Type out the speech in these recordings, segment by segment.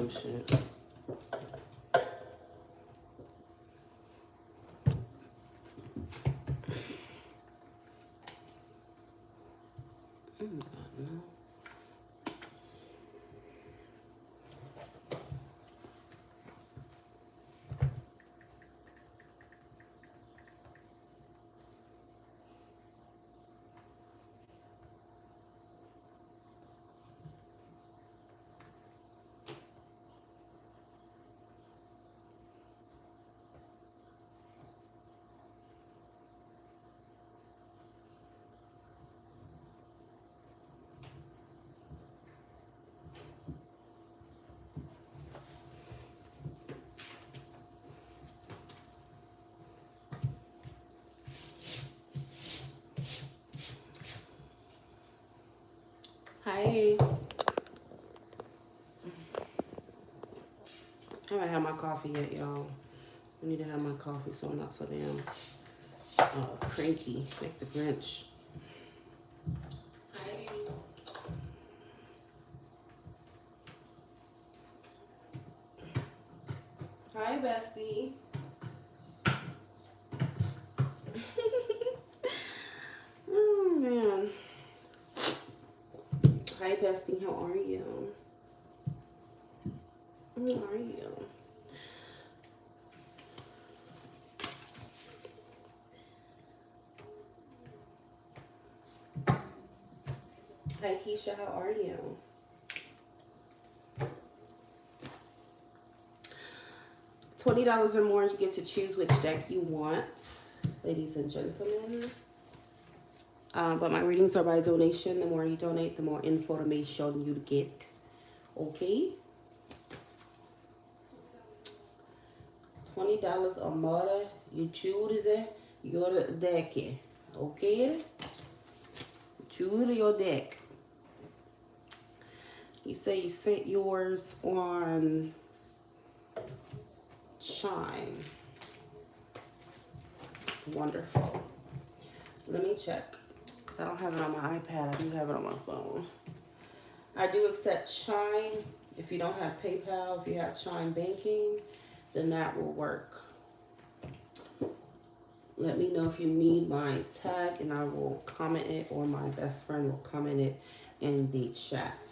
dumb shit. Oh my God, no. Hi. I haven't had my coffee yet, y'all. I need to have my coffee so I'm not so damn cranky, like the Grinch. Hi. Hi, bestie. Oh, man. Hi, bestie. How are you? How are you? Hi, Keisha. How are you? $20 or more, you get to choose which deck you want, ladies and gentlemen. But my readings are by donation. The more you donate, the more information you get. Okay? $20 or more, you choose your deck. Okay? Choose your deck. You say you sent yours on Chime. Wonderful. Let me check. Because I don't have it on my iPad. I do have it on my phone. I do accept Chime. If you don't have PayPal, if you have Chime banking, then that will work. Let me know if you need my tag and I will comment it, or my best friend will comment it in the chat.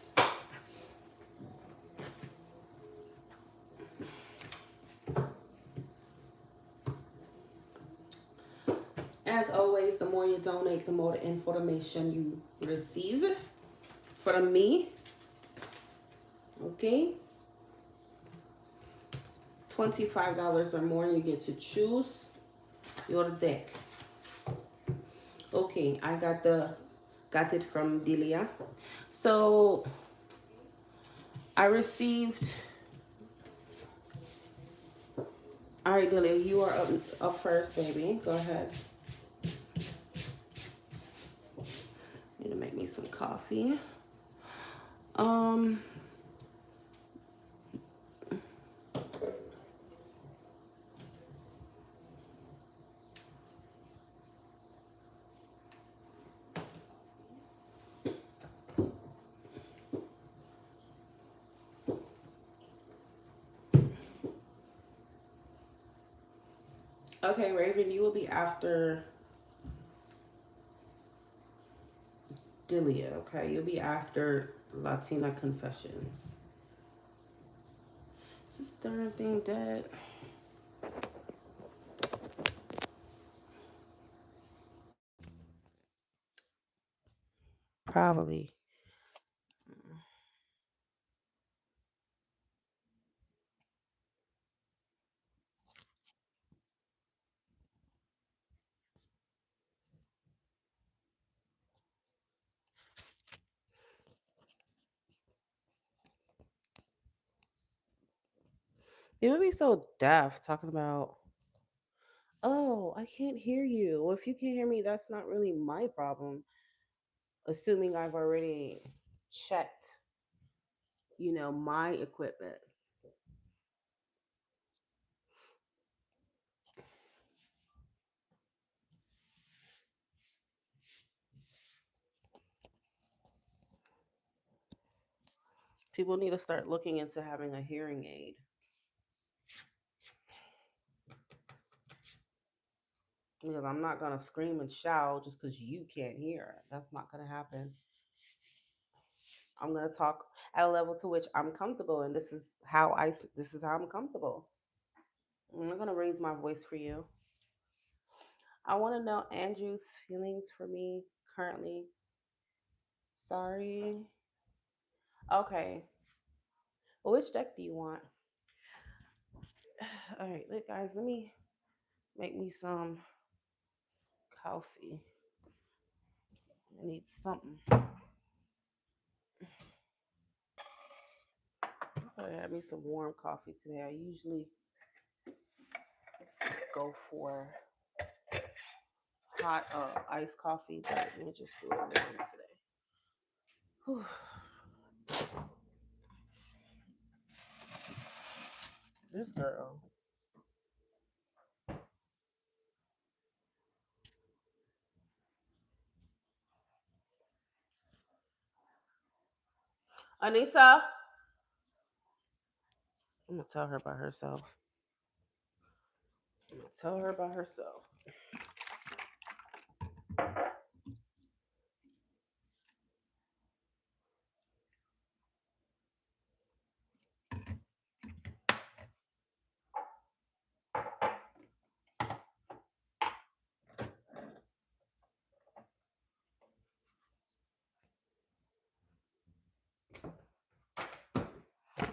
As always, the more you donate, the more information you receive from me. Okay? $25 or more, you get to choose your deck. Okay, I got it from Delia. So I received. All right, Delia, you are up first, baby. Go ahead. Need to make me some coffee. Okay, Raven, you will be after Delia, okay? You'll be after Latina Confessions. Is this darn thing dead? Probably. It would be so deaf talking about, oh, I can't hear you. Well, if you can't hear me, that's not really my problem. Assuming I've already checked, my equipment. People need to start looking into having a hearing aid. Because I'm not gonna scream and shout just because you can't hear. That's not gonna happen. I'm gonna talk at a level to which I'm comfortable, and this is how I'm comfortable. I'm not gonna raise my voice for you. I want to know Andrew's feelings for me currently. Sorry. Okay. Well, which deck do you want? All right, look, guys. Let me make me some coffee. I need something. I had me some warm coffee today. I usually go for hot iced coffee, but let me just do it warm today. Whew. This girl. Anissa, I'm gonna tell her about herself. I'm gonna tell her about herself.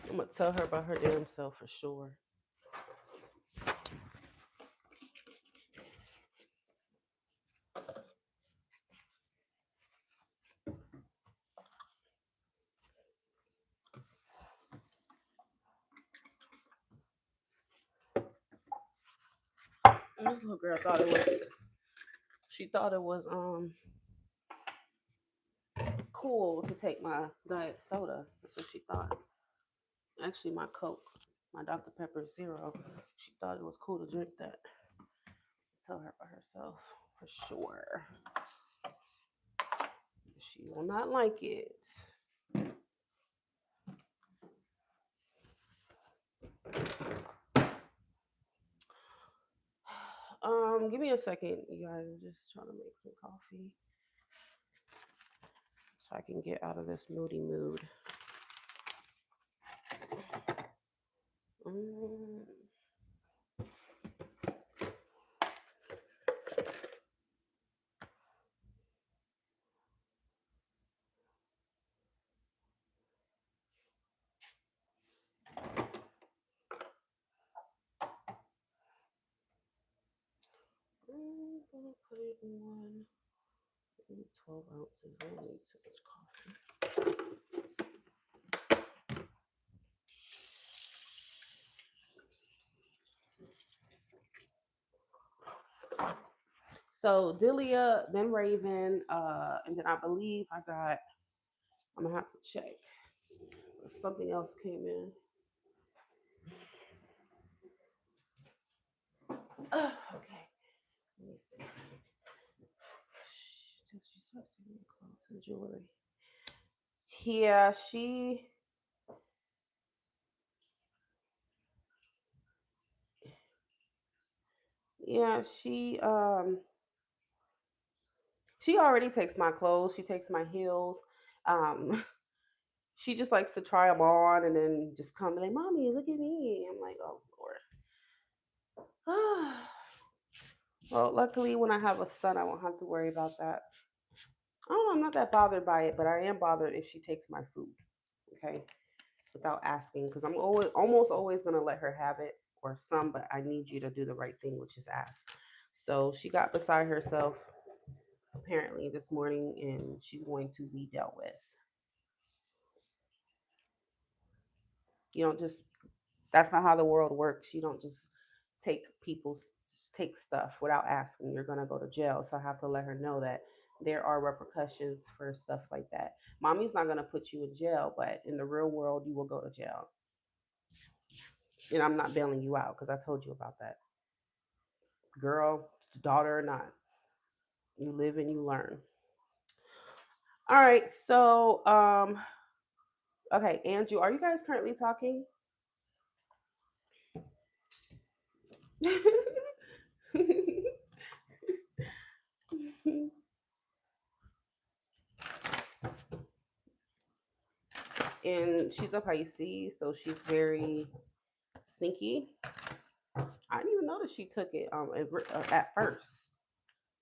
I'm gonna tell her about her damn self for sure. And this little girl thought it was. She thought it was cool to take my diet soda. That's what she thought. Actually, my Coke, my Dr Pepper Zero. She thought it was cool to drink that. Tell her about herself for sure. She will not like it. Give me a second, you guys. I'm just trying to make some coffee so I can get out of this moody mood. Mm. I'm gonna put it in one. Maybe 12 ounces. I don't need too much coffee. So Delia, then Raven, and then I believe I got. I'm gonna have to check. Something else came in. Okay, let me see. She starts sending me clothes and jewelry. Yeah, yeah, she already takes my clothes. She takes my heels. Um, she just likes to try them on and then just come and like, "Mommy, look at me." I'm like, "Oh Lord." Well, luckily, when I have a son, I won't have to worry about that. I don't know. I'm not that bothered by it, but I am bothered if she takes my food. Okay, without asking, because I'm almost always gonna let her have it or some, but I need you to do the right thing, which is ask. So she got beside herself apparently this morning, and she's going to be dealt with. You don't just That's not how the world works. You don't just take people's take stuff without asking. You're gonna go to jail. So I have to let her know that there are repercussions for stuff like that. Mommy's not gonna put you in jail, but in the real world, you will go to jail. And I'm not bailing you out because I told you about that. Girl, daughter or not, you live and you learn. All right, so Okay, Andrew, are you guys currently talking? And she's a Pisces, so she's very sneaky. I didn't even know that she took it at first,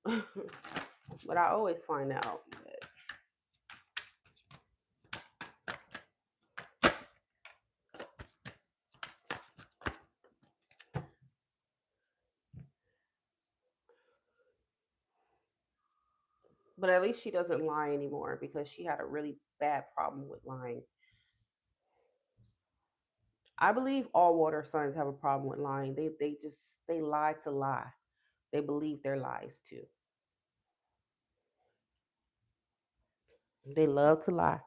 but I always find out. But at least she doesn't lie anymore because she had a really bad problem with lying. I believe all water signs have a problem with lying. They lie to lie. They believe their lies too. They love to lie.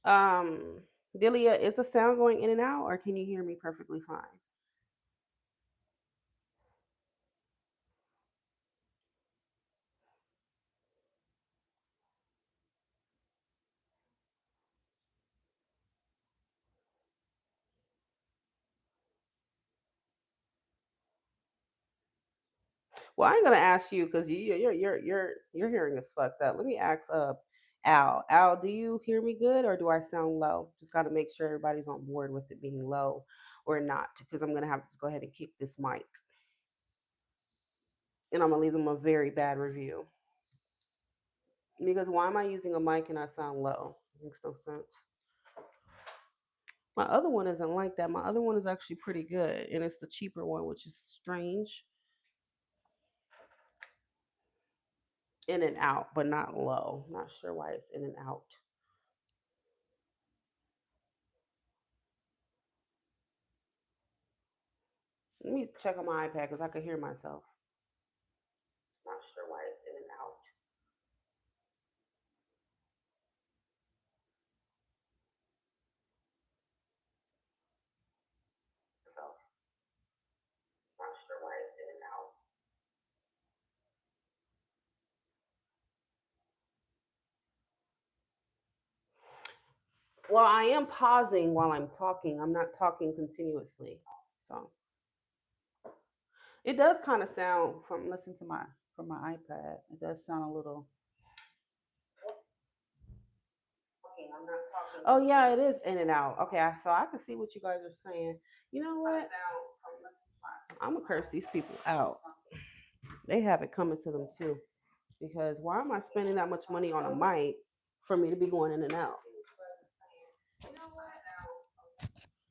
Um, Delia, is the sound going in and out, or can you hear me perfectly fine? Well, I ain't gonna ask you because your hearing is fucked up. Let me ask Al. Al, do you hear me good or do I sound low? Just gotta make sure everybody's on board with it being low or not, because I'm gonna have to go ahead and kick this mic and I'm gonna leave them a very bad review. Because why am I using a mic and I sound low? Makes no sense. My other one isn't like that. My other one is actually pretty good, and it's the cheaper one, which is strange. In and out, but not low. Not sure why it's in and out. Let me check on my iPad because I could hear myself. Not sure why it's in and out. So, not sure why it's in and out. Well, I am pausing while I'm talking. I'm not talking continuously. So, it does kind of sound from listening to my from my iPad. It does sound a little. Oh yeah, it is in and out. Okay, so I can see what you guys are saying. You know what? I'm gonna curse these people out. They have it coming to them too. Because why am I spending that much money on a mic for me to be going in and out?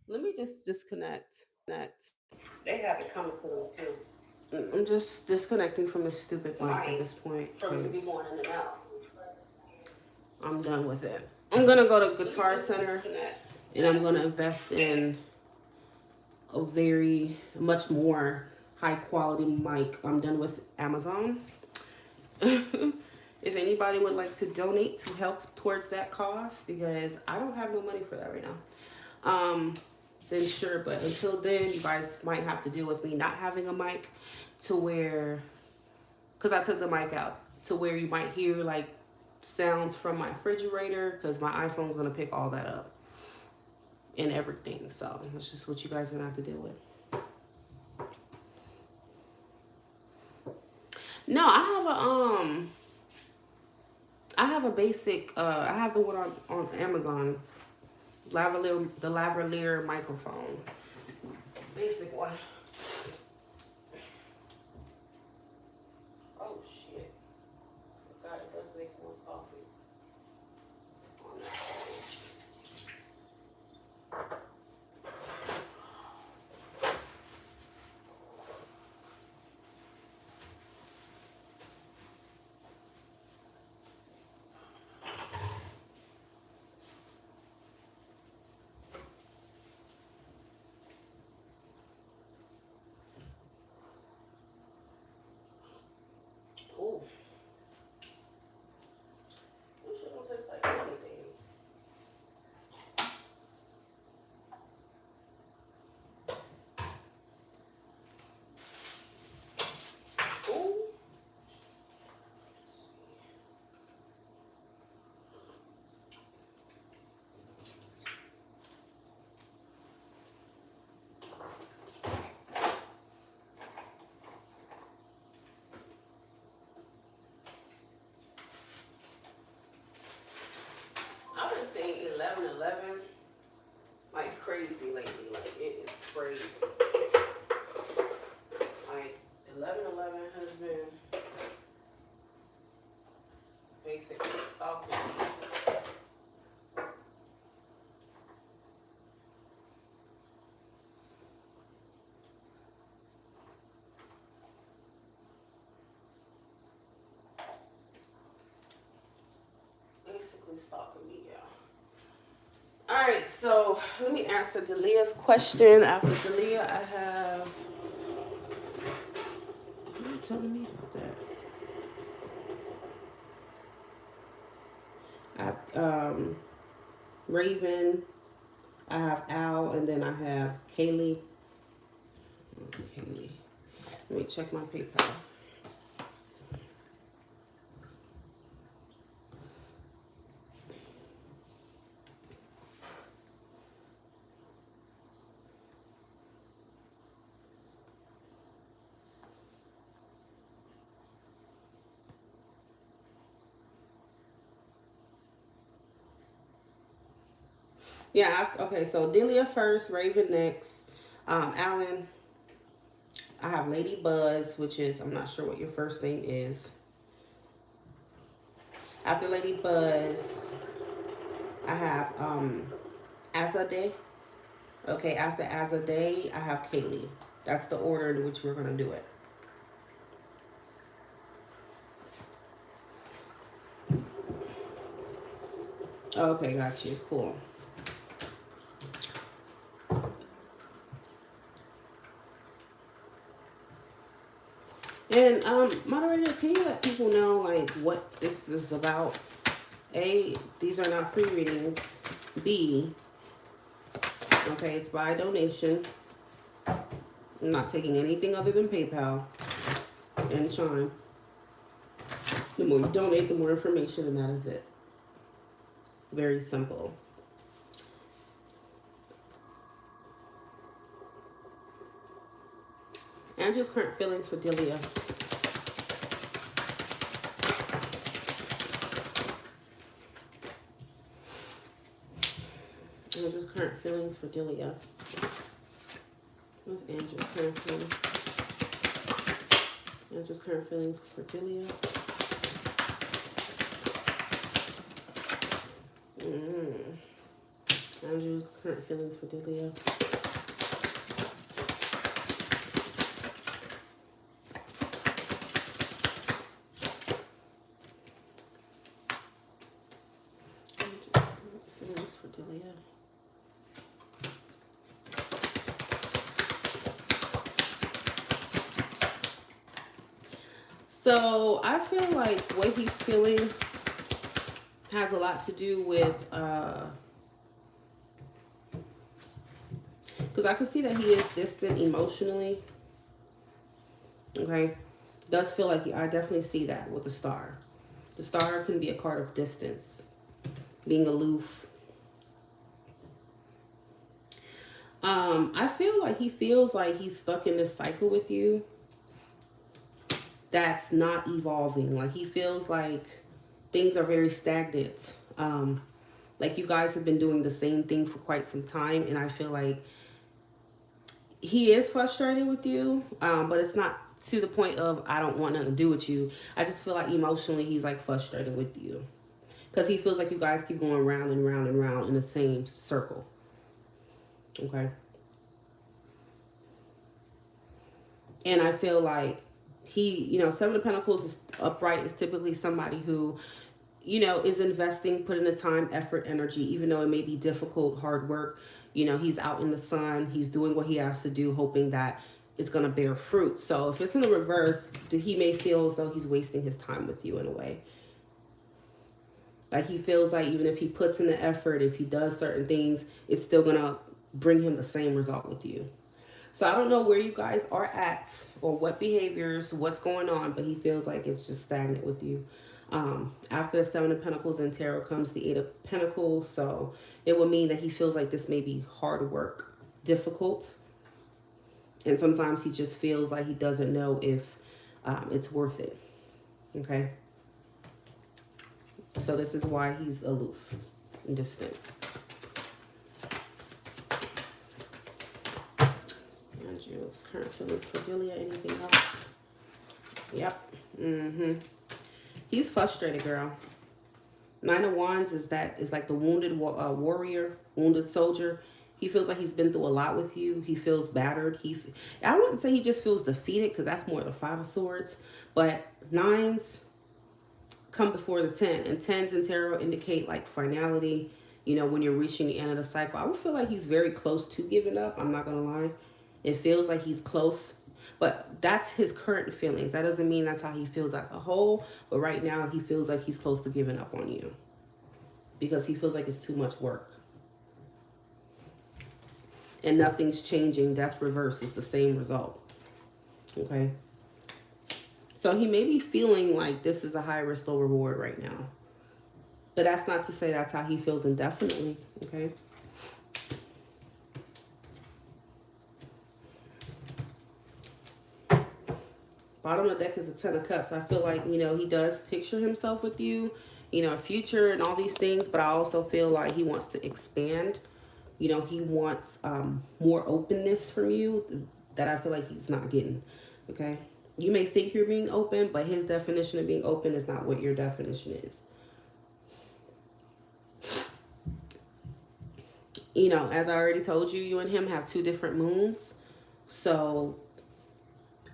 Let me just disconnect. They have it coming to them too. I'm just disconnecting from this stupid mic at this point. For me to be going in and out. I'm done with it. I'm gonna go to Guitar Center and I'm gonna invest in a very much more high quality mic. I'm done with Amazon. If anybody would like to donate to help towards that cost, because I don't have no money for that right now, then sure. But until then, you guys might have to deal with me not having a mic to where, because I took the mic out, to where you might hear like sounds from my refrigerator, because my iPhone's gonna pick all that up and everything. So that's just what you guys are gonna have to deal with. No, I have a basic I have the one on Amazon. The lavalier microphone. Basic one. Oh shit. Forgot it does make more coffee. Oh. 11 like crazy lately. Like, it is crazy. Like, 11 has been basically stalking me. Basically stalking me, yeah. Alright, so let me answer Delia's question. After Delia, I have... What are you telling me about that? I have Raven, I have Al, and then I have Kaylee. Kaylee. Let me check my PayPal. Yeah, okay, so Delia first, Raven next, Alan. I have Lady Buzz, which is, I'm not sure what your first name is. After Lady Buzz, I have Azadeh. Okay, after Azadeh, I have Kaylee. That's the order in which we're going to do it. Okay, got you. Cool. And moderators, can you let people know like what this is about? A, these are not free readings. B, okay, it's by donation. I'm not taking anything other than PayPal and Chime. The more you donate, the more information, and that is it. Very simple. Andrew's current feelings for Delia. Andrew's current feelings for Delia. What's Andrew's current feelings? Andrew's current feelings for Delia. Andrew's current feelings for Delia. So I feel like what he's feeling has a lot to do with, because I can see that he is distant emotionally. Okay, does feel like I definitely see that with the star. The star can be a card of distance, being aloof. I feel like he feels like he's stuck in this cycle with you that's not evolving. Like he feels like things are very stagnant. Like you guys have been doing the same thing for quite some time, and I feel like he is frustrated with you, but it's not to the point of I don't want nothing to do with you. I just feel like emotionally he's like frustrated with you because he feels like you guys keep going round and round and round in the same circle. Okay. And I feel like he, you know, Seven of Pentacles is upright is typically somebody who, you know, is investing, putting the time, effort, energy, even though it may be difficult, hard work. You know, he's out in the sun. He's doing what he has to do, hoping that it's going to bear fruit. So if it's in the reverse, he may feel as though he's wasting his time with you in a way. Like he feels like even if he puts in the effort, if he does certain things, it's still going to bring him the same result with you. So I don't know where you guys are at or what behaviors, what's going on, but he feels like it's just stagnant with you. After the Seven of Pentacles and Tarot comes the Eight of Pentacles. So it would mean that he feels like this may be hard work, difficult. And sometimes he just feels like he doesn't know if it's worth it. Okay. So this is why he's aloof and distant. individuals. Current feelings for Delia. Anything else? Yep. He's frustrated, girl. Nine of Wands is like the wounded warrior, wounded soldier. He feels like he's been through a lot with you. He feels battered. I wouldn't say he just feels defeated, because that's more the Five of Swords. But nines come before the 10, and 10s in tarot indicate like finality. You know, when you're reaching the end of the cycle. I would feel like he's very close to giving up. I'm not gonna lie. It feels like he's close. But that's his current feelings. That doesn't mean that's how he feels as a whole. But right now, he feels like he's close to giving up on you, because he feels like it's too much work. And nothing's changing. Death reverse is the same result. Okay? So he may be feeling like this is a high risk, low reward right now. But that's not to say that's how he feels indefinitely. Okay? Bottom of the deck is a Ten of Cups. I feel like, you know, he does picture himself with you, you know, a future and all these things. But I also feel like he wants to expand. You know, he wants more openness from you that I feel like he's not getting. Okay? You may think you're being open, but his definition of being open is not what your definition is. You know, as I already told you, you and him have two different moons. So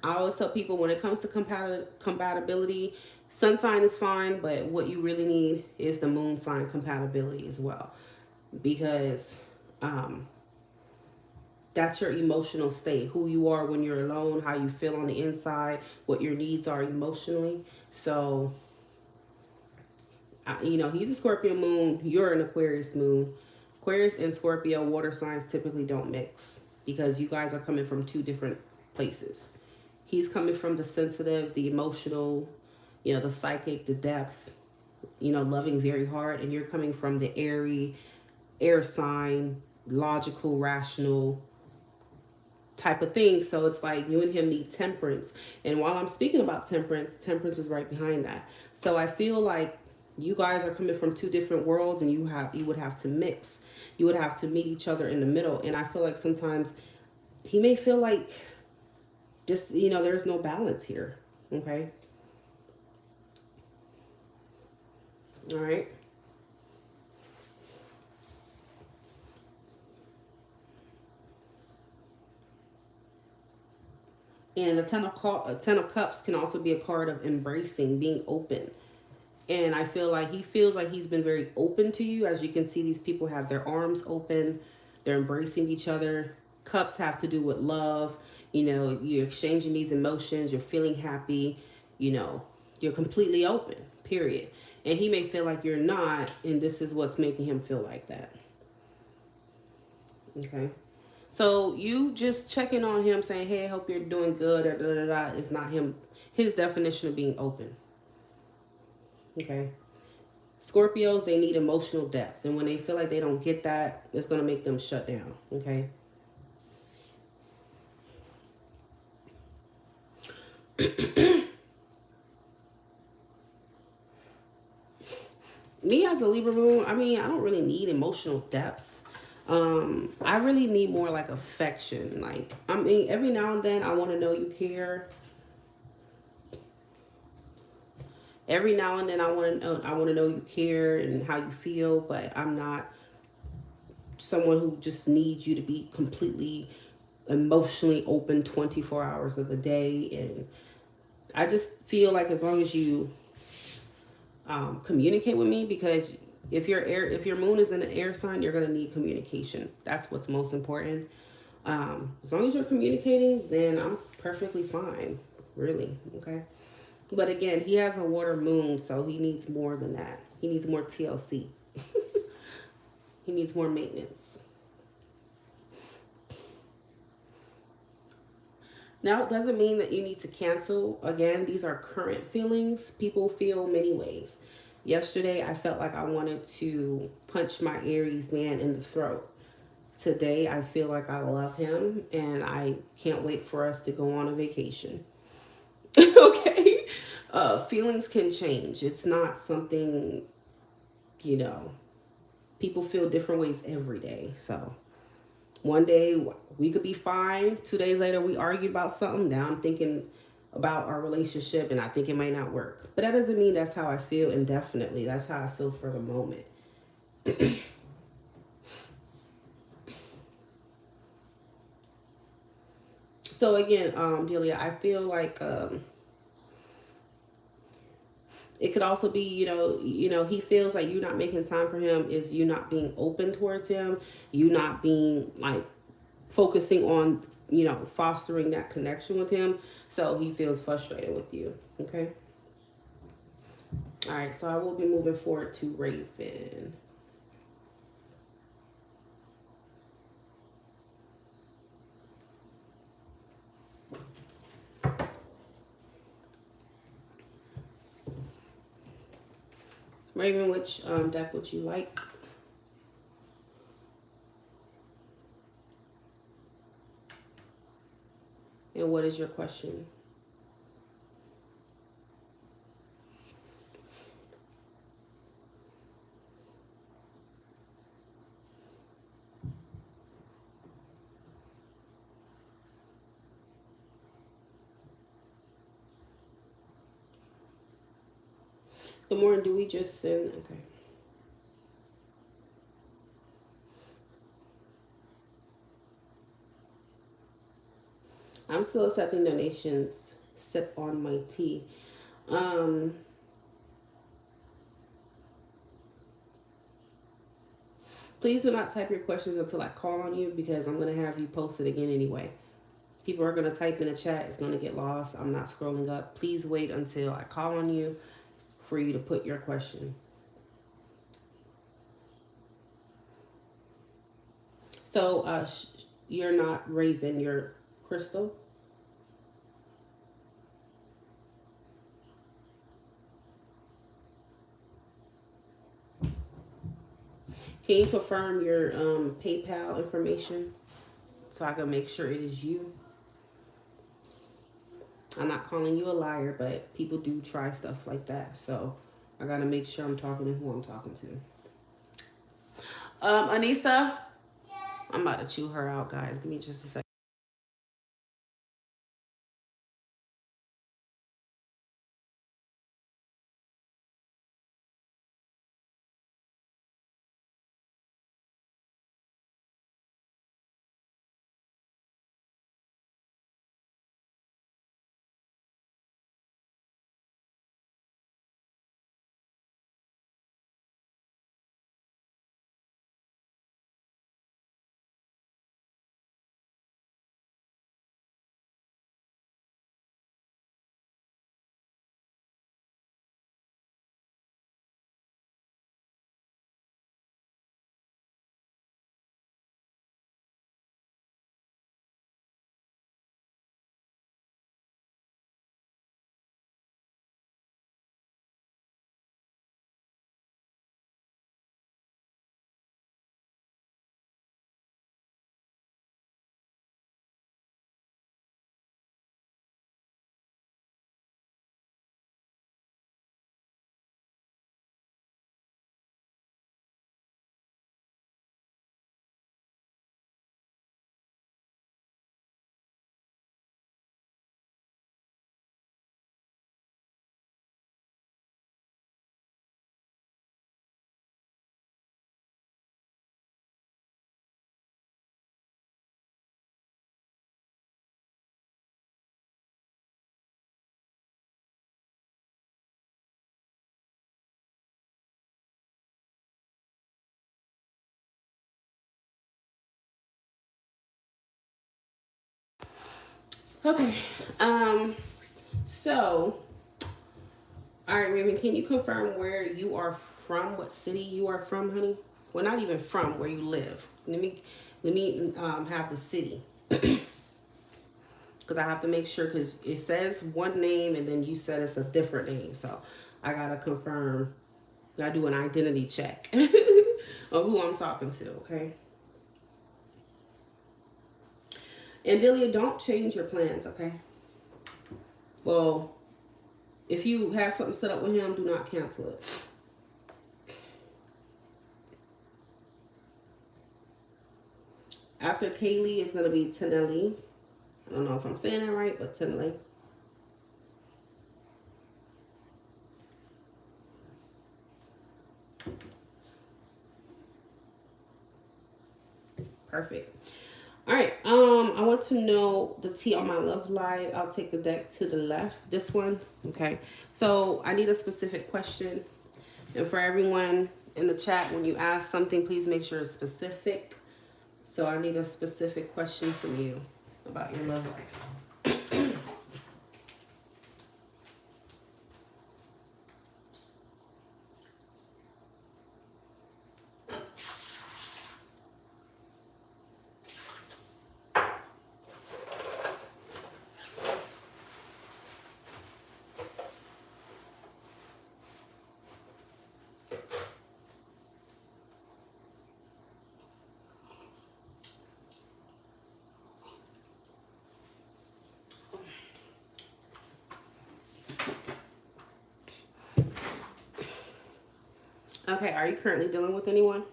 I always tell people, when it comes to compatibility, sun sign is fine, but what you really need is the moon sign compatibility as well. Because that's your emotional state, who you are when you're alone, how you feel on the inside, what your needs are emotionally. So, you know, he's a Scorpio moon, you're an Aquarius moon. Aquarius and Scorpio water signs typically don't mix, because you guys are coming from two different places. He's coming from the sensitive, the emotional, you know, the psychic, the depth, you know, loving very hard. And you're coming from the airy, air sign, logical, rational type of thing. So it's like you and him need temperance. And while I'm speaking about temperance, temperance is right behind that. So I feel like you guys are coming from two different worlds, and you would have to mix. You would have to meet each other in the middle. And I feel like sometimes he may feel like just, you know, there's no balance here. Okay. All right. And a Ten of Cups can also be a card of embracing, being open. And I feel like he feels like he's been very open to you. As you can see, these people have their arms open. They're embracing each other. Cups have to do with love. You know, you're exchanging these emotions. You're feeling happy. You know, you're completely open, period. And he may feel like you're not, and this is what's making him feel like that. Okay. So you just checking on him, saying, hey, I hope you're doing good, or da da da, is not him, his definition of being open. Okay. Scorpios, they need emotional depth. And when they feel like they don't get that, it's going to make them shut down. Okay. Me as a Libra moon, I mean, I don't really need emotional depth. I really need more like affection. Like, I mean, every now and then I want to know you care. Every now and then I want to know you care and how you feel, but I'm not someone who just needs you to be completely emotionally open 24 hours of the day. And I just feel like as long as you communicate with me, because if your moon is in an air sign, you're going to need communication. That's what's most important. As long as you're communicating, then I'm perfectly fine, really. Okay. But again, he has a water moon, so he needs more than that. He needs more TLC. He needs more maintenance. Now, it doesn't mean that you need to cancel. Again, these are current feelings. People feel many ways. Yesterday, I felt like I wanted to punch my Aries man in the throat. Today, I feel like I love him, and I can't wait for us to go on a vacation. Okay? Feelings can change. It's not something, you know, people feel different ways every day. So One day we could be fine. 2 days later we argued about something. Now I'm thinking about our relationship and I think it might not work. But that doesn't mean that's how I feel indefinitely. That's how I feel for the moment. So again, Delia, I feel like it could also be, he feels like you not making time for him is you not being open towards him, you not being like focusing on, fostering that connection with him. So he feels frustrated with you. Okay. All right. So I will be moving forward to Raven. Raven, which deck would you like? And what is your question? Good morning. Do we just send? Okay. I'm still accepting donations. Sip on my tea. Um, Please do not type your questions until I call on you because I'm going to have you post it again anyway. People are going to type in the chat. It's going to get lost. I'm not scrolling up. Please wait until I call on you for you to put your question. So you're not Raven. You're Crystal. Can you confirm your PayPal information so I can make sure it is you? I'm not calling you a liar, but people do try stuff like that. So I got to make sure I'm talking to who I'm talking to. Anissa, I'm about to chew her out, guys. Give me just a second. Okay. Um, so, all right, Raven, can you confirm where you are from? What city you are from, honey? Well, not even from where you live. Let me have the city because I have to make sure because it says one name and then you said it's a different name, so I gotta confirm. I do an identity check of who I'm talking to. Okay. And Delia, don't change your plans. Okay. Well, if you have something set up with him, do not cancel it. After Kaylee is going to be Tenelli. I don't know if I'm saying that right, but Tenelli. Perfect. All right. I want to know the T on my love life. I'll take the deck to the left. This one. Okay. So I need a specific question. And for everyone in the chat, when you ask something, please make sure it's specific. So I need a specific question from you about your love life. Okay, are you currently dealing with anyone?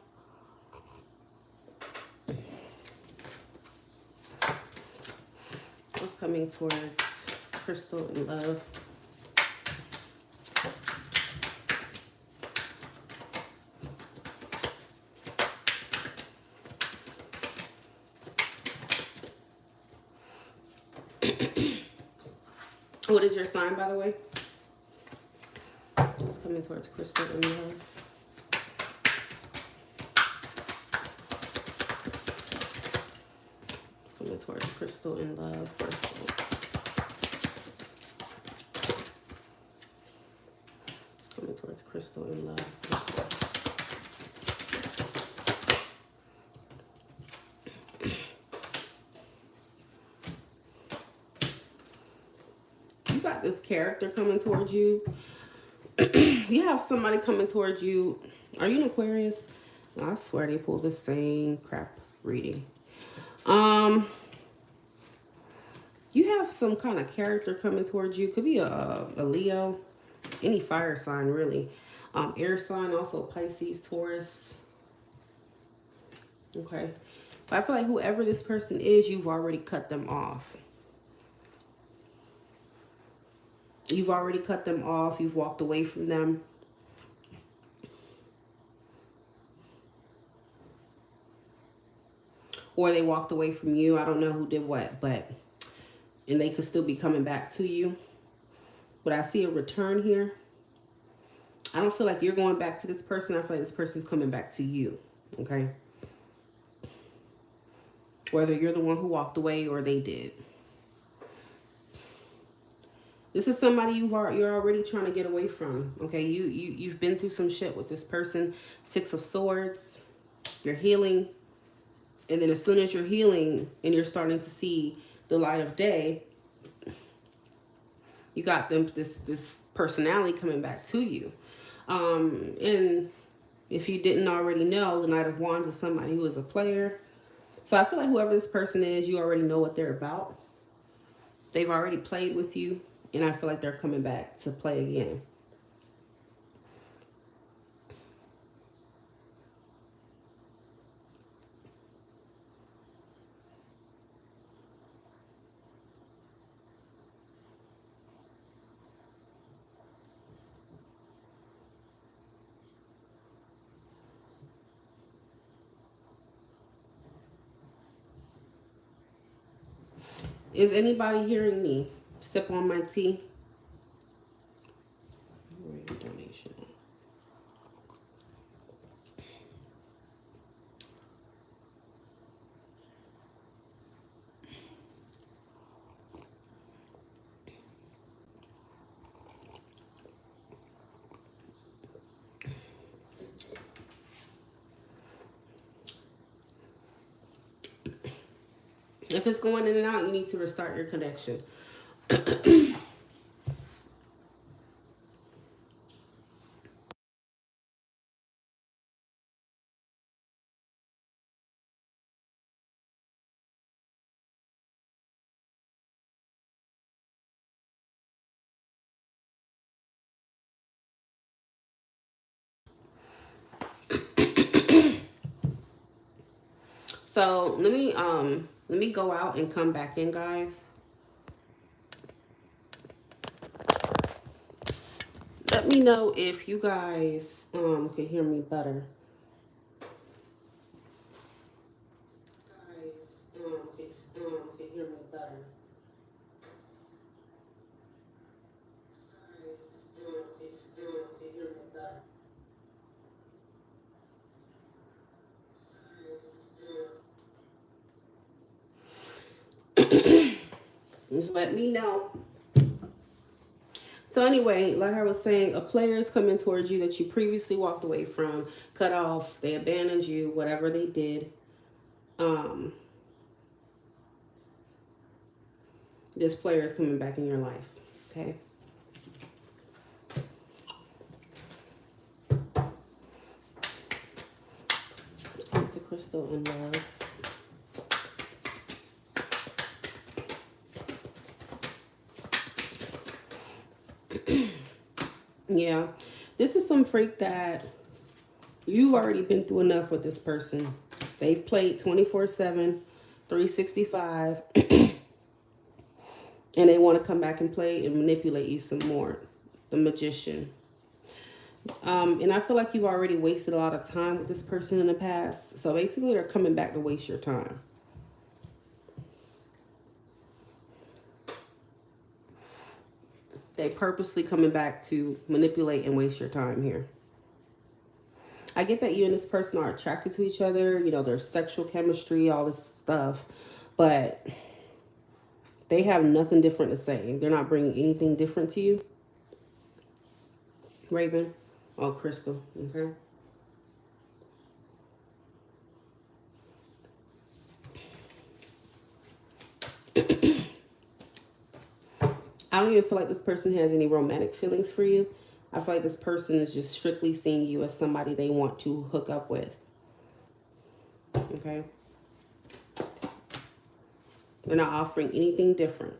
What's coming towards Crystal and love? What is your sign, by the way? What's coming towards Crystal and love? Coming towards Crystal in love, Crystal. It's coming towards Crystal in love, Crystal. You got this character coming towards you. You have somebody coming towards you. Are you an Aquarius? I swear they pulled the same crap reading. You have some kind of character coming towards you. Could be a Leo, any fire sign really. Air sign, also Pisces, Taurus. Okay. But I feel like whoever this person is, you've already cut them off. You've already cut them off. You've walked away from them. Or they walked away from you. I don't know who did what, but... And they could still be coming back to you. But I see a return here. I don't feel like you're going back to this person. I feel like this person's coming back to you. Okay? Whether you're the one who walked away or they did. This is somebody you're already trying to get away from. Okay? You've been through some shit with this person. 6 of Swords. You're healing. And then as soon as you're healing and you're starting to see the light of day, you got them this personality coming back to you. And if you didn't already know, the Knight of Wands is somebody who is a player. So I feel like whoever this person is, you already know what they're about. They've already played with you, and I feel like they're coming back to play again. Is anybody hearing me? Sip on my tea. Donation. If it's going in and out, you need to restart your connection. So let me go out and come back in, guys. Let me know if you guys can hear me better. Guys, can hear me better. Guys, can hear me better. Just let me know. So anyway, like I was saying, a player is coming towards you that you previously walked away from, cut off, they abandoned you, whatever they did. This player is coming back in your life. Okay. It's a crystal in love. Yeah, this is some freak that you've already been through enough with this person. They've played 24/7, 365, and they want to come back and play and manipulate you some more. The Magician. And I feel like you've already wasted a lot of time with this person in the past. So basically, they're coming back to waste your time. They purposely coming back to manipulate and waste your time here. I get that you and this person are attracted to each other. You know, there's sexual chemistry, all this stuff. But they have nothing different to say. They're not bringing anything different to you. Raven. Oh, Crystal. Okay. I don't even feel like this person has any romantic feelings for you. I feel like this person is just strictly seeing you as somebody they want to hook up with. Okay? They're not offering anything different.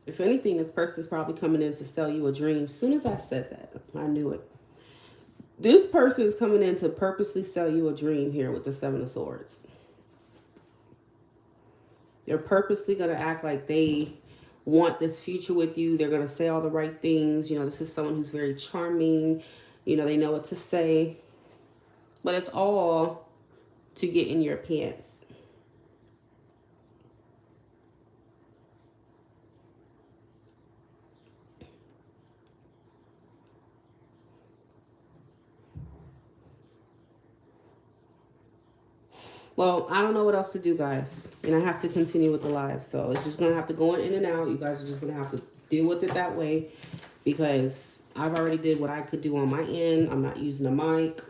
If anything, this person's probably coming in to sell you a dream. As soon as I said that, I knew it. This person is coming in to purposely sell you a dream here with the Seven of Swords. They're purposely going to act like they want this future with you. They're going to say all the right things. You know, this is someone who's very charming. You know, they know what to say. But it's all to get in your pants. Well, I don't know what else to do, guys. And I have to continue with the live. So it's just going to have to go in and out. You guys are just going to have to deal with it that way. Because I've already did what I could do on my end. I'm not using a mic.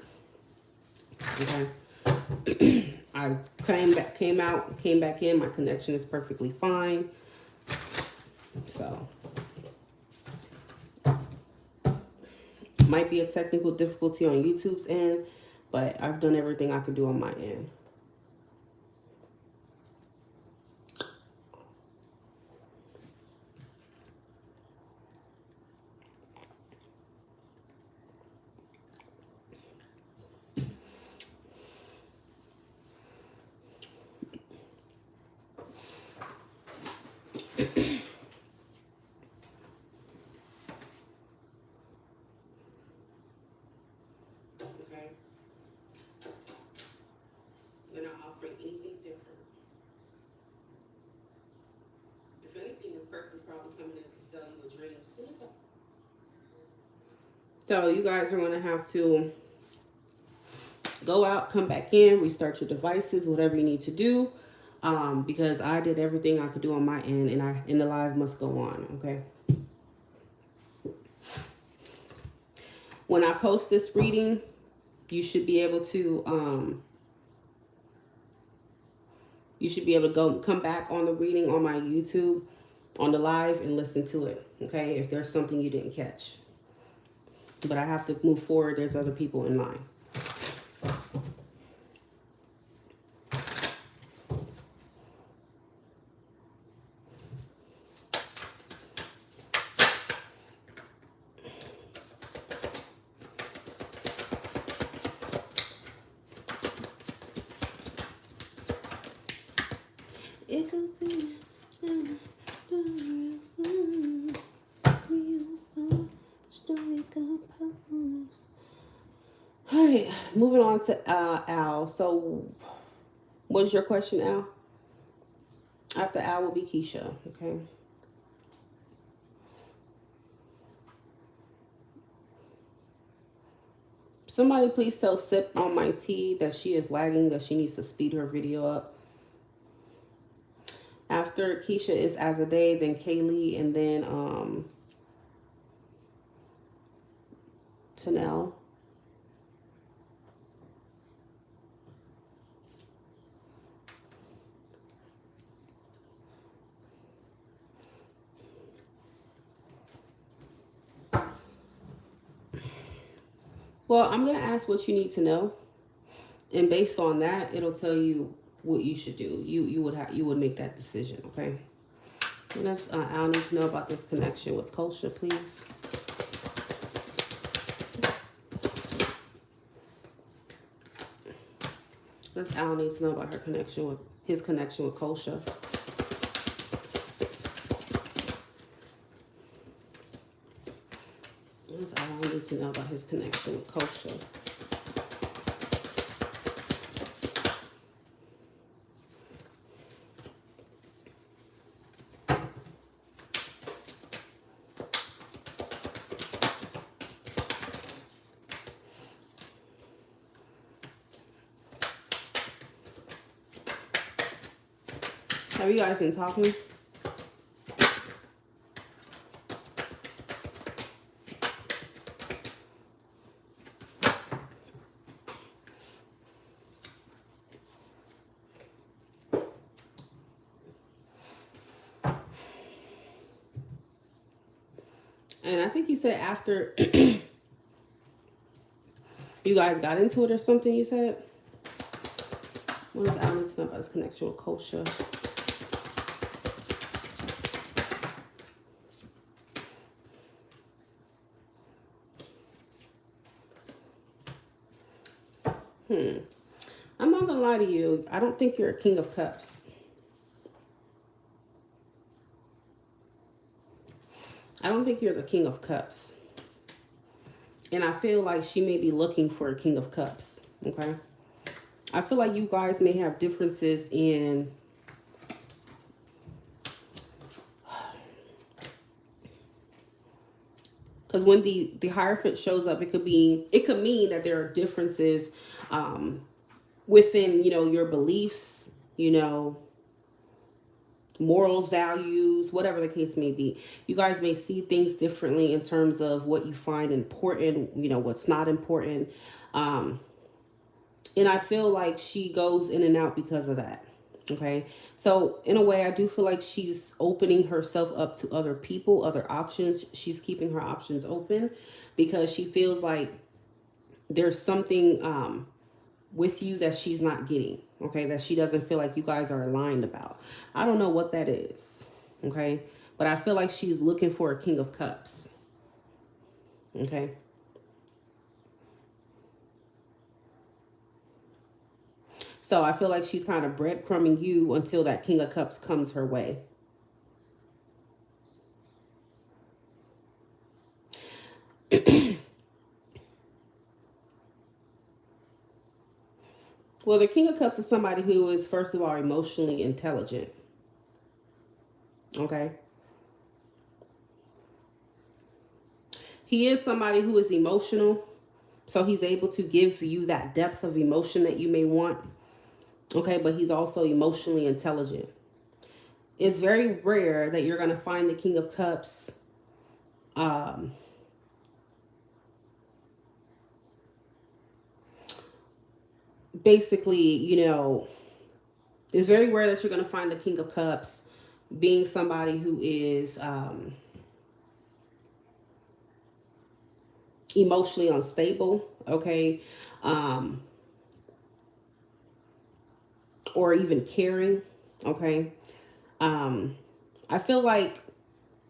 Okay. I came back in. My connection is perfectly fine. So. Might be a technical difficulty on YouTube's end. But I've done everything I could do on my end. So you guys are going to have to go out, come back in, restart your devices, whatever you need to do. Because I did everything I could do on my end, and the live must go on, okay? When I post this reading, you should be able to come back on the reading on my YouTube, on the live, and listen to it, okay? If there's something you didn't catch. But I have to move forward. There's other people in line. It goes in. All right, moving on to Al. So, what is your question, Al? After Al will be Keisha. Okay. Somebody please tell Sip on my tea that she is lagging, that she needs to speed her video up. After Keisha is Azadeh, then Kaylee, and then Tanel. Well, I'm going to ask what you need to know. And based on that, it'll tell you what you should do. You would make that decision, okay? And that's Al needs to know about this connection with Kosha, please. That's Al needs to know about his connection with Kosha. That's all I need to know about his connection with Kosha. Have you guys been talking? And I think you said after you guys got into it or something, you said? What does Al need to know about his connection with Kosha? I'm not gonna lie to you. I don't think you're a King of Cups. I don't think you're the King of Cups. And I feel like she may be looking for a King of Cups. Okay. I feel like you guys may have differences in because when the Hierophant shows up, it could mean that there are differences within, your beliefs, morals, values, whatever the case may be. You guys may see things differently in terms of what you find important, what's not important. And I feel like she goes in and out because of that. Okay. So in a way, I do feel like she's opening herself up to other people, other options. She's keeping her options open because she feels like there's something with you that she's not getting. Okay. That she doesn't feel like you guys are aligned about. I don't know what that is. Okay. But I feel like she's looking for a King of Cups. Okay. So I feel like she's kind of breadcrumbing you until that King of Cups comes her way. Well, the King of Cups is somebody who is, first of all, emotionally intelligent. Okay. He is somebody who is emotional. So he's able to give you that depth of emotion that you may want. Okay. But he's also emotionally intelligent. It's very rare that you're going to find the King of Cups basically, it's very rare that you're going to find the King of Cups being somebody who is emotionally unstable, okay, or even caring, okay. I feel like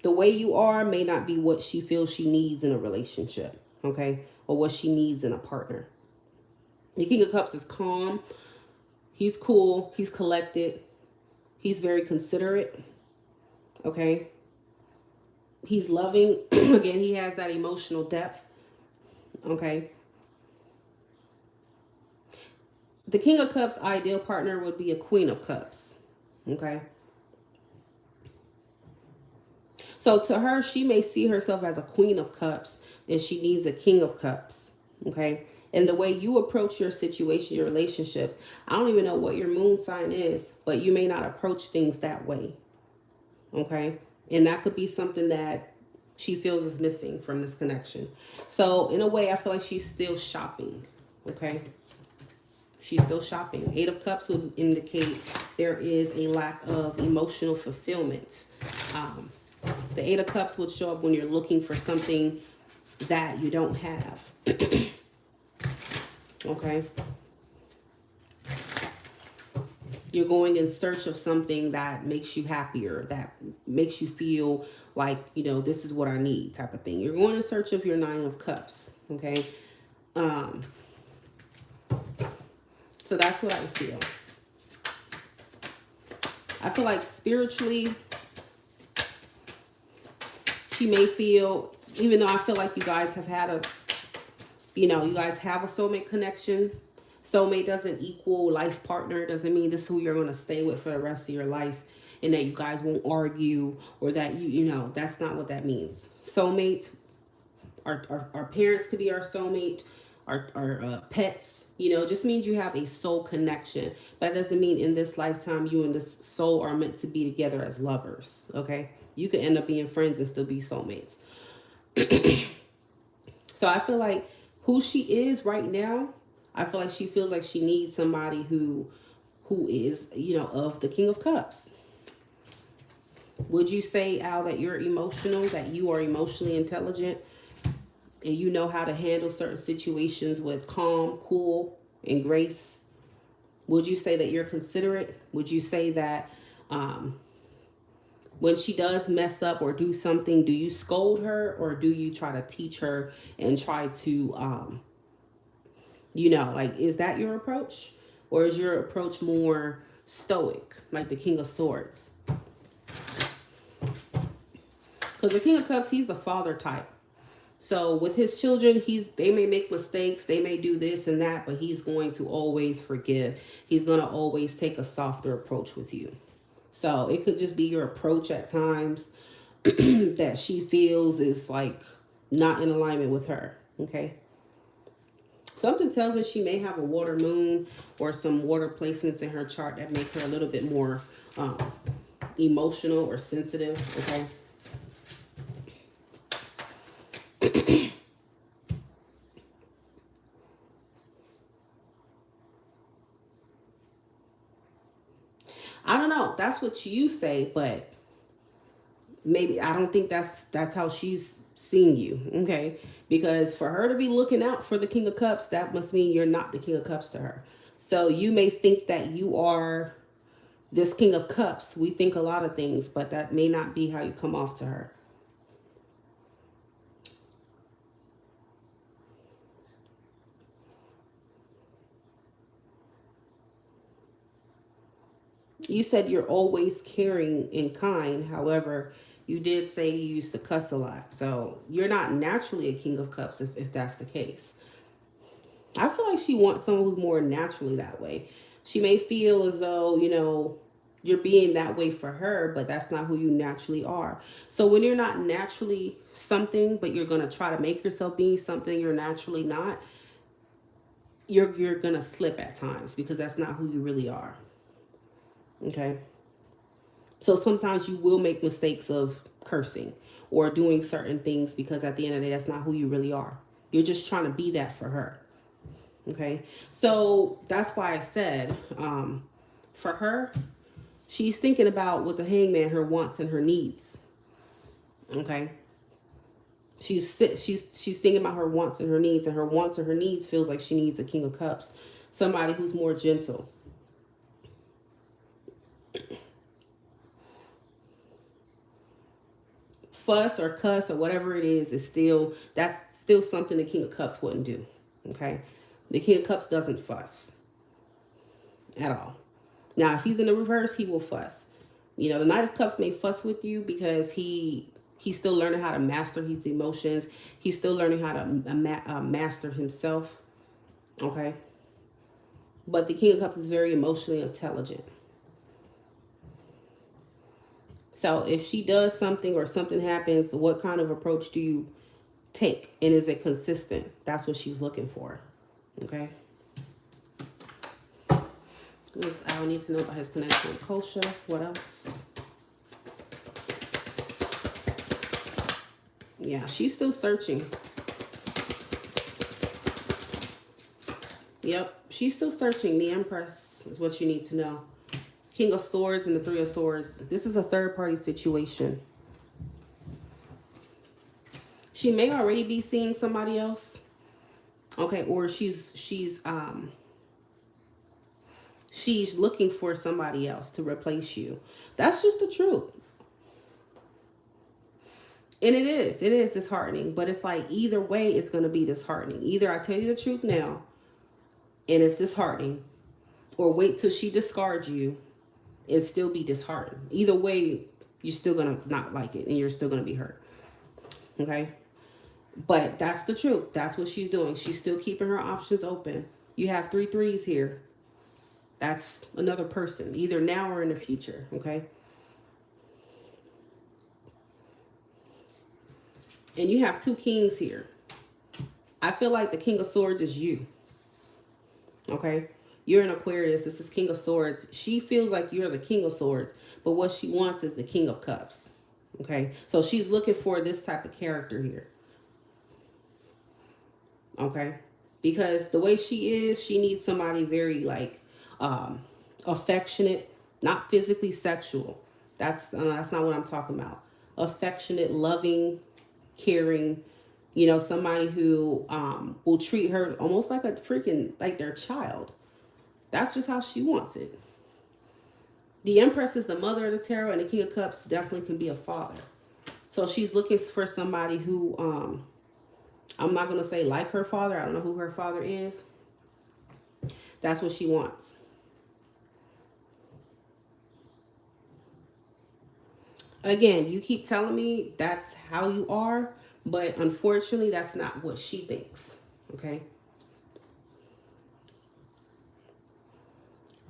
the way you are may not be what she feels she needs in a relationship, okay, or what she needs in a partner. The King of Cups is calm. He's cool. He's collected. He's very considerate. Okay. He's loving. Again, he has that emotional depth. Okay. The King of Cups ideal partner would be a Queen of Cups. Okay. So to her, she may see herself as a Queen of Cups and she needs a King of Cups. Okay. And the way you approach your situation, your relationships, I don't even know what your moon sign is, but you may not approach things that way. Okay. And that could be something that she feels is missing from this connection. So in a way, I feel like she's still shopping. Okay. She's still shopping. Eight of Cups would indicate there is a lack of emotional fulfillment. The Eight of Cups would show up when you're looking for something that you don't have. Okay. You're going in search of something that makes you happier, that makes you feel like, you know, this is what I need type of thing. You're going in search of your Nine of Cups. Okay. So that's what I feel. I feel like spiritually, she may feel, even though I feel like you guys have had a, you know, you guys have a soulmate connection. Soulmate doesn't equal life partner. Doesn't mean this is who you're going to stay with for the rest of your life and that you guys won't argue or that you know, that's not what that means. Soulmates, our parents could be our soulmate, our pets, you know, it just means you have a soul connection. But it doesn't mean in this lifetime you and this soul are meant to be together as lovers, okay? You could end up being friends and still be soulmates. So I feel like who she is right now, I feel like she feels like she needs somebody who is, you know, of the King of Cups. Would you say, Al, that you're emotional, that you are emotionally intelligent, and you know how to handle certain situations with calm, cool, and grace? Would you say that you're considerate? Would you say that when she does mess up or do something, do you scold her or do you try to teach her and try to, you know, like, is that your approach? Or is your approach more stoic, like the King of Swords? Because the King of Cups, he's the father type. So with his children, they may make mistakes, they may do this and that, but he's going to always forgive. He's going to always take a softer approach with you. So it could just be your approach at times that she feels is like not in alignment with her. Okay. Something tells me she may have a water moon or some water placements in her chart that make her a little bit more emotional or sensitive. Okay. I don't know. That's what you say, but maybe I don't think that's how she's seeing you. Okay. Because for her to be looking out for the King of Cups, that must mean you're not the King of Cups to her. So you may think that you are this King of Cups. We think a lot of things, but that may not be how you come off to her. You said you're always caring and kind. However, you did say you used to cuss a lot. So you're not naturally a King of Cups if that's the case. I feel like she wants someone who's more naturally that way. She may feel as though, you know, you're being that way for her, but that's not who you naturally are. So when you're not naturally something, but you're going to try to make yourself being something you're naturally not, you're going to slip at times because that's not who you really are. Okay. So sometimes you will make mistakes of cursing or doing certain things because at the end of the day, that's not who you really are. You're just trying to be that for her. Okay. So that's why I said, for her, she's thinking about with the Hangman, her wants and her needs. Okay. She's thinking about her wants and her needs, and her wants and her needs feels like she needs a King of Cups, somebody who's more gentle. Fuss or cuss or whatever it is that's still something the King of Cups wouldn't do. Okay. The King of Cups doesn't fuss at all. Now, if he's in the reverse, he will fuss. You know, the Knight of Cups may fuss with you because he's still learning how to master his emotions. He's still learning how to master himself. Okay. But the King of Cups is very emotionally intelligent. So if she does something or something happens, what kind of approach do you take? And is it consistent? That's what she's looking for. Okay. I need to know about his connection with Kosha. What else? Yeah, she's still searching. Yep, she's still searching. The Empress is what you need to know. King of Swords and the Three of Swords. This is a third-party situation. She may already be seeing somebody else. Okay, or she's looking for somebody else to replace you. That's just the truth. And it is disheartening, but it's like either way it's going to be disheartening. Either I tell you the truth now and it's disheartening, or wait till she discards you and still be disheartened. Either way, you're still going to not like it and you're still going to be hurt. Okay? But that's the truth. That's what she's doing. She's still keeping her options open. You have 3 threes here. That's another person, either now or in the future. Okay? And you have 2 kings here. I feel like the King of Swords is you. Okay? You're an Aquarius. This is King of Swords. She feels like you're the King of Swords, but what she wants is the King of Cups. Okay? So she's looking for this type of character here. Okay? Because the way she is, she needs somebody very like affectionate, not physically sexual. That's not what I'm talking about. Affectionate, loving, caring, you know, somebody who will treat her almost like a freaking, like their child. That's just how she wants it. The Empress is the mother of the tarot, and the King of Cups definitely can be a father. So she's looking for somebody who, I'm not going to say like her father. I don't know who her father is. That's what she wants. Again, you keep telling me that's how you are, but unfortunately, that's not what she thinks. Okay?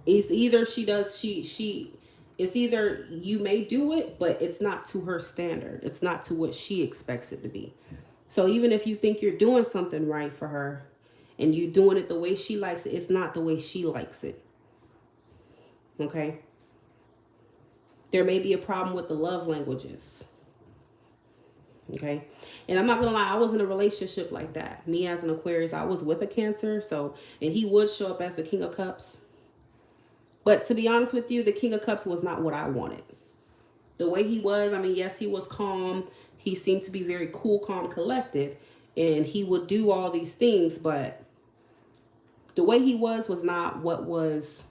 It's either it's either you may do it, but it's not to her standard. It's not to what she expects it to be. So even if you think you're doing something right for her and you doing it the way she likes it, it's not the way she likes it. Okay? There may be a problem with the love languages. Okay? And I'm not going to lie, I was in a relationship like that. Me as an Aquarius, I was with a Cancer, and he would show up as the King of Cups. But to be honest with you, the King of Cups was not what I wanted. The way he was, I mean, yes, he was calm. He seemed to be very cool, calm, collected. And he would do all these things, but the way he was not what was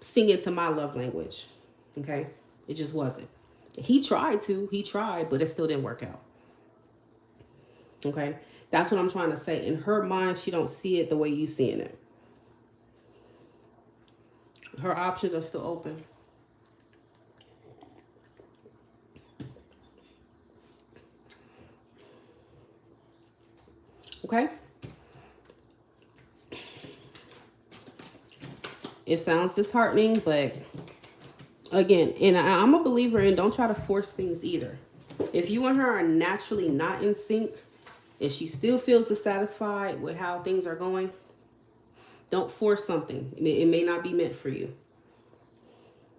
singing to my love language. Okay? It just wasn't. He tried, but it still didn't work out. Okay? That's what I'm trying to say. In her mind, she don't see it the way you seeing it. Her options are still open. Okay? It sounds disheartening, but again, and I'm a believer in don't try to force things either. If you and her are naturally not in sync, and she still feels dissatisfied with how things are going, don't force something. It may not be meant for you.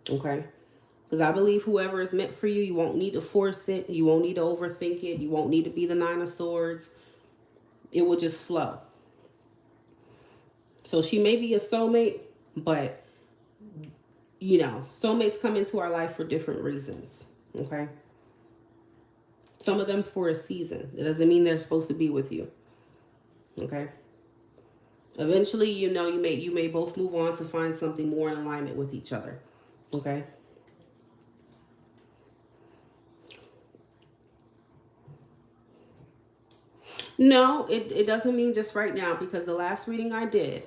Okay? Because I believe whoever is meant for you, you won't need to force it. You won't need to overthink it. You won't need to be the 9 of Swords. It will just flow. So she may be a soulmate, but, you know, soulmates come into our life for different reasons. Okay? Some of them for a season. It doesn't mean they're supposed to be with you. Okay? Eventually, you know, you may both move on to find something more in alignment with each other. Okay? No, it doesn't mean just right now, because the last reading I did,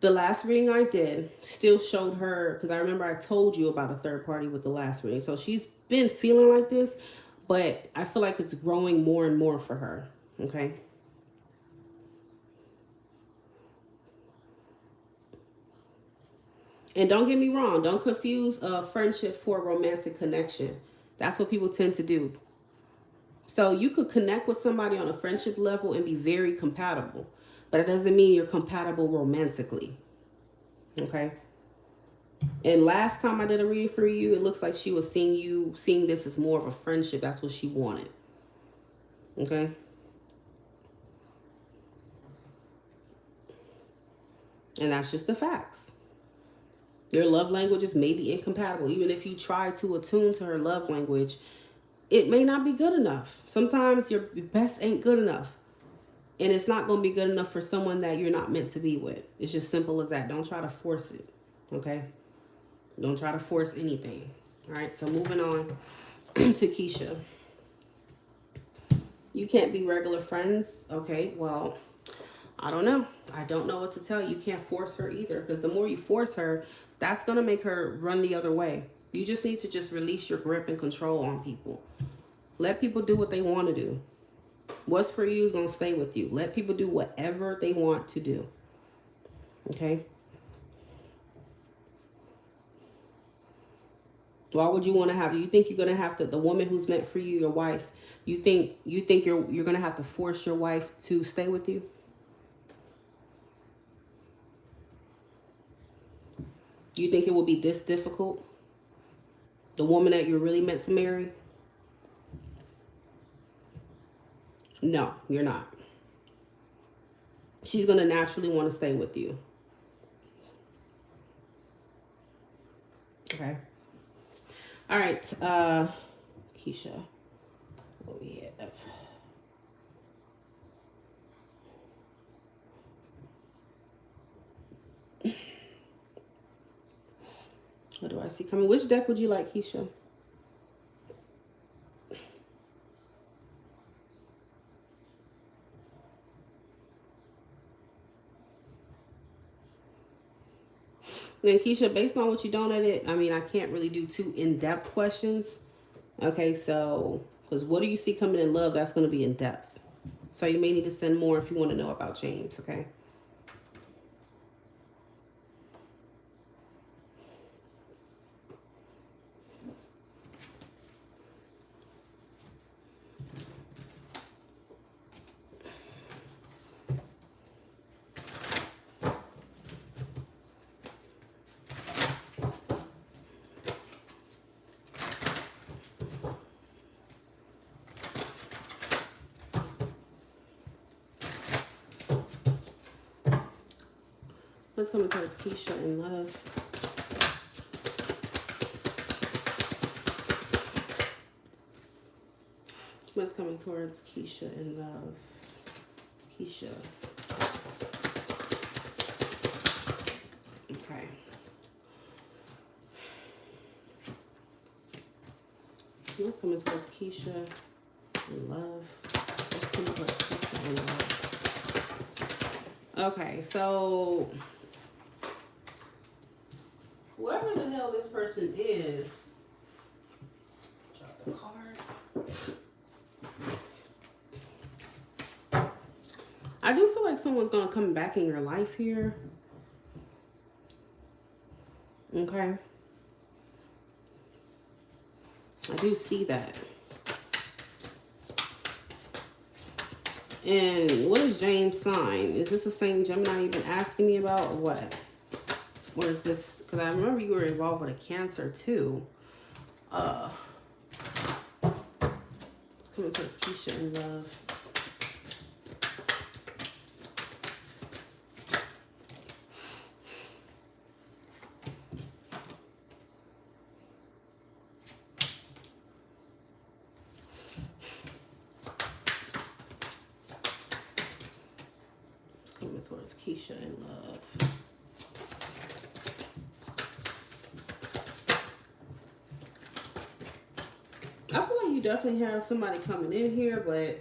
The last reading I did still showed her, because I remember I told you about a third party with the last reading. So she's been feeling like this, but I feel like it's growing more and more for her. Okay. And don't get me wrong, don't confuse a friendship for a romantic connection. That's what people tend to do. So you could connect with somebody on a friendship level and be very compatible, but it doesn't mean you're compatible romantically. Okay. And last time I did a reading for you, it looks like she was seeing this as more of a friendship. That's what she wanted. Okay. And that's just the facts. Your love languages may be incompatible. Even if you try to attune to her love language, it may not be good enough. Sometimes your best ain't good enough. And it's not going to be good enough for someone that you're not meant to be with. It's just simple as that. Don't try to force it. Okay? Don't try to force anything. All right, so moving on to Keisha. You can't be regular friends. Okay, well, I don't know. I don't know what to tell you. You can't force her either, because the more you force her, that's going to make her run the other way. You just need to just release your grip and control on people. Let people do what they want to do. What's for you is going to stay with you. Let people do whatever they want to do. Okay? Why would you want to have, you think you're going to have to, the woman who's meant for you, your wife, you think you're going to have to force your wife to stay with you? You think it will be this difficult? The woman that you're really meant to marry? No, you're not. She's going to naturally want to stay with you. Okay. All right. Keisha. What we have. What do I see coming? Which deck would you like, Keisha? Then Keisha, based on what you donated, I mean, I can't really do too in-depth questions. Okay, so, because what do you see coming in love? That's going to be in-depth. So you may need to send more if you want to know about James, okay? What's coming towards Keisha in love? What's coming towards Keisha in love? Keisha. Okay. What's coming towards Keisha in love? What's coming towards Keisha in love? Okay, so whoever the hell this person is, drop the card. I do feel like someone's going to come back in your life here. Okay. I do see that. And what is James' sign? Is this the same Gemini you've been asking me about, or what? What is this? Because I remember you were involved with a Cancer too. It's coming towards Keisha in love. It's coming towards Keisha in love. I feel like you definitely have somebody coming in here, but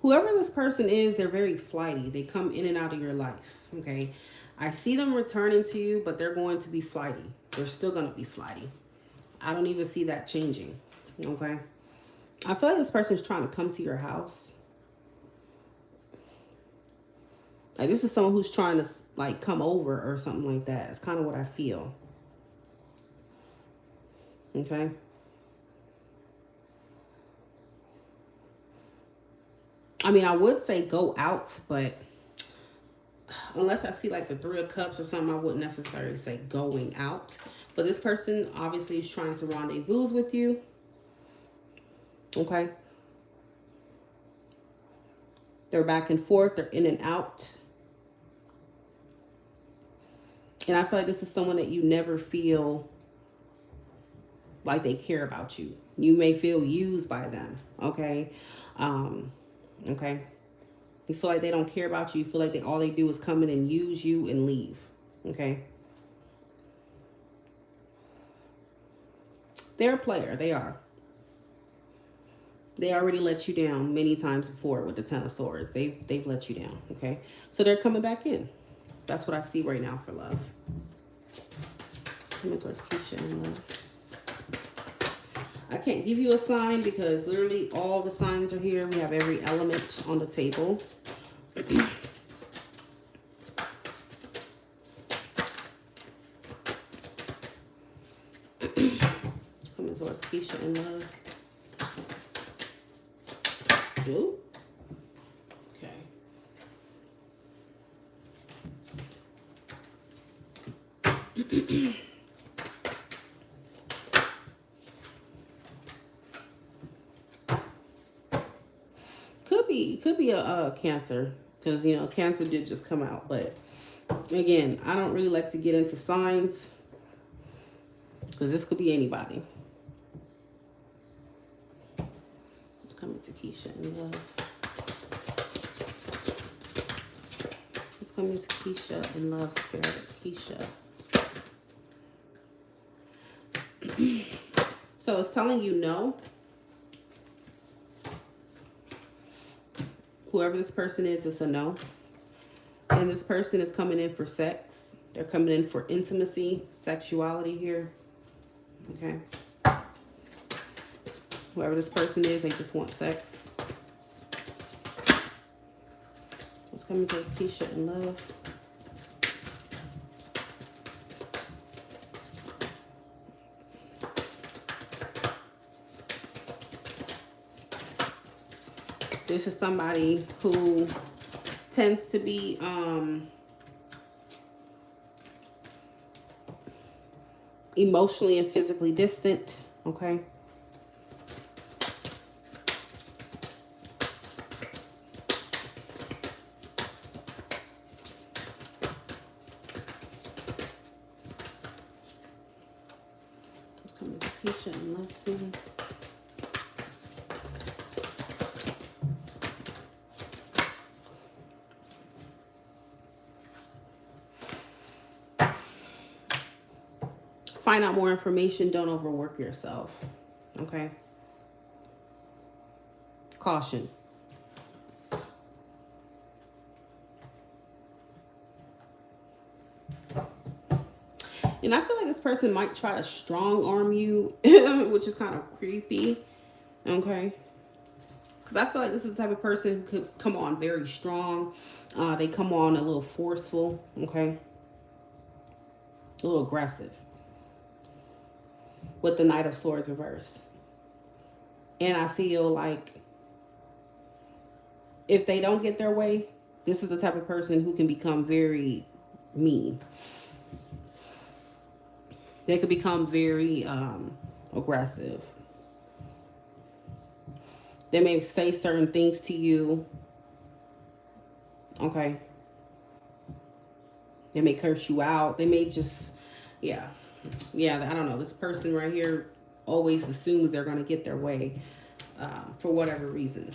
Whoever this person is, they're very flighty. They come in and out of your life, okay? I see them returning to you, but they're going to be flighty. They're still going to be flighty. I don't even see that changing, okay? I feel like this person is trying to come to your house. Like, this is someone who's trying to, like, come over or something like that. It's kind of what I feel. Okay? I mean, I would say go out, but unless I see, like, the Three of Cups or something, I wouldn't necessarily say going out. But this person obviously is trying to rendezvous with you. Okay? They're back and forth. They're in and out. And I feel like this is someone that you never feel like they care about you. You may feel used by them, okay? Okay? You feel like they don't care about you. You feel like all they do is come in and use you and leave, okay? They're a player. They are. They already let you down many times before with the Ten of Swords. They've let you down, okay? So they're coming back in. That's what I see right now for love. Coming towards Keisha and love. I can't give you a sign because literally all the signs are here. We have every element on the table. Coming towards Keisha and love. Ooh. Okay. Could be a Cancer, because you know Cancer did just come out, but again, I don't really like to get into signs because this could be anybody. It's coming to Keisha in love. It's coming to Keisha in love, spirit. Keisha. So it's telling you no. Whoever this person is, it's a no. And this person is coming in for sex. They're coming in for intimacy, sexuality here. Okay. Whoever this person is, they just want sex. It's coming towards Keisha in love. This is somebody who tends to be emotionally and physically distant, okay? It's coming to Keisha and love scene. Find out more information. Don't overwork yourself. Okay? Caution. And I feel like this person might try to strong arm you, which is kind of creepy. Okay? Because I feel like this is the type of person who could come on very strong. They come on a little forceful. Okay? A little aggressive. With the Knight of Swords reversed. And I feel like if they don't get their way, this is the type of person who can become very mean. They could become very aggressive. They may say certain things to you. Okay. They may curse you out. They may just, yeah. Yeah, I don't know. This person right here always assumes they're going to get their way for whatever reason.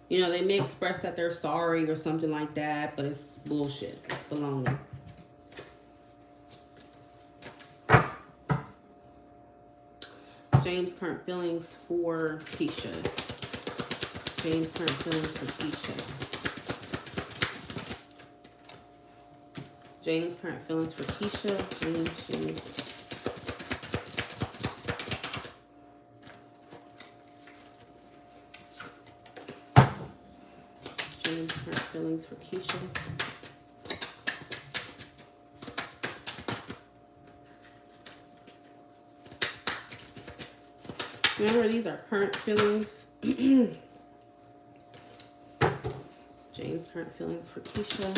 You know, they may express that they're sorry or something like that, but it's bullshit. It's baloney. James' current feelings for Keisha. James' current feelings for Keisha. James' current feelings for Keisha. James. James' current feelings for Keisha. Remember, these are current feelings. James' current feelings for Keisha.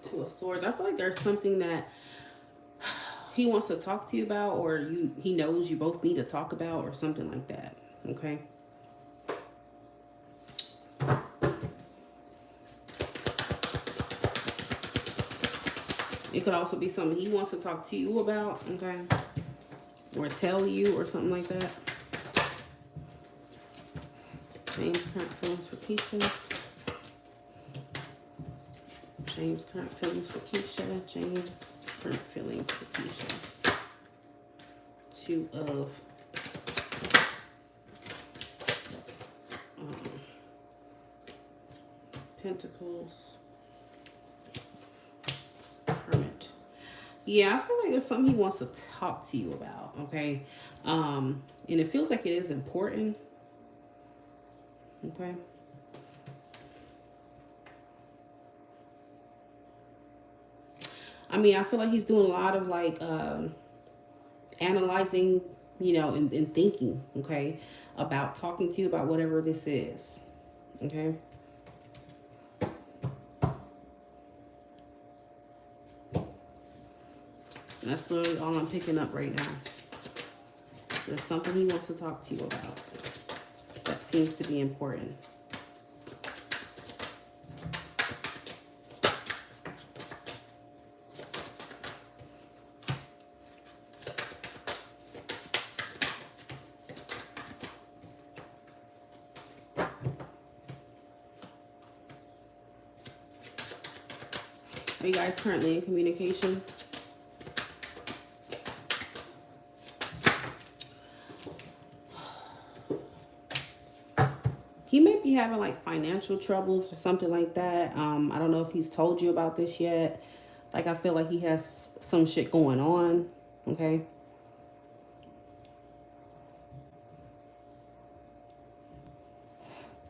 Two of Swords. I feel like there's something that he wants to talk to you about, or he knows you both need to talk about, or something like that. Okay. It could also be something he wants to talk to you about, okay? Or tell you, or something like that. James' current feelings for Keisha. James' current feelings for Keisha. James' current feelings for Keisha. Two of Pentacles. Hermit. Yeah, I feel like it's something he wants to talk to you about, okay? And it feels like it is important. Okay. I mean, I feel like he's doing a lot of like analyzing, you know, and thinking, okay, about talking to you about whatever this is. Okay. That's literally all I'm picking up right now. There's something he wants to talk to you about that seems to be important. Are you guys currently in communication? He may be having like financial troubles or something like that. I don't know if he's told you about this yet. Like, I feel like he has some shit going on. Okay.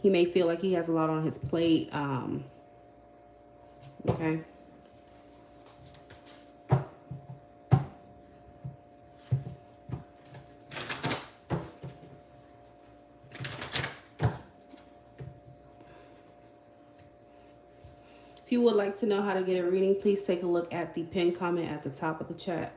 He may feel like he has a lot on his plate. Okay. If you would like to know how to get a reading, please take a look at the pinned comment at the top of the chat.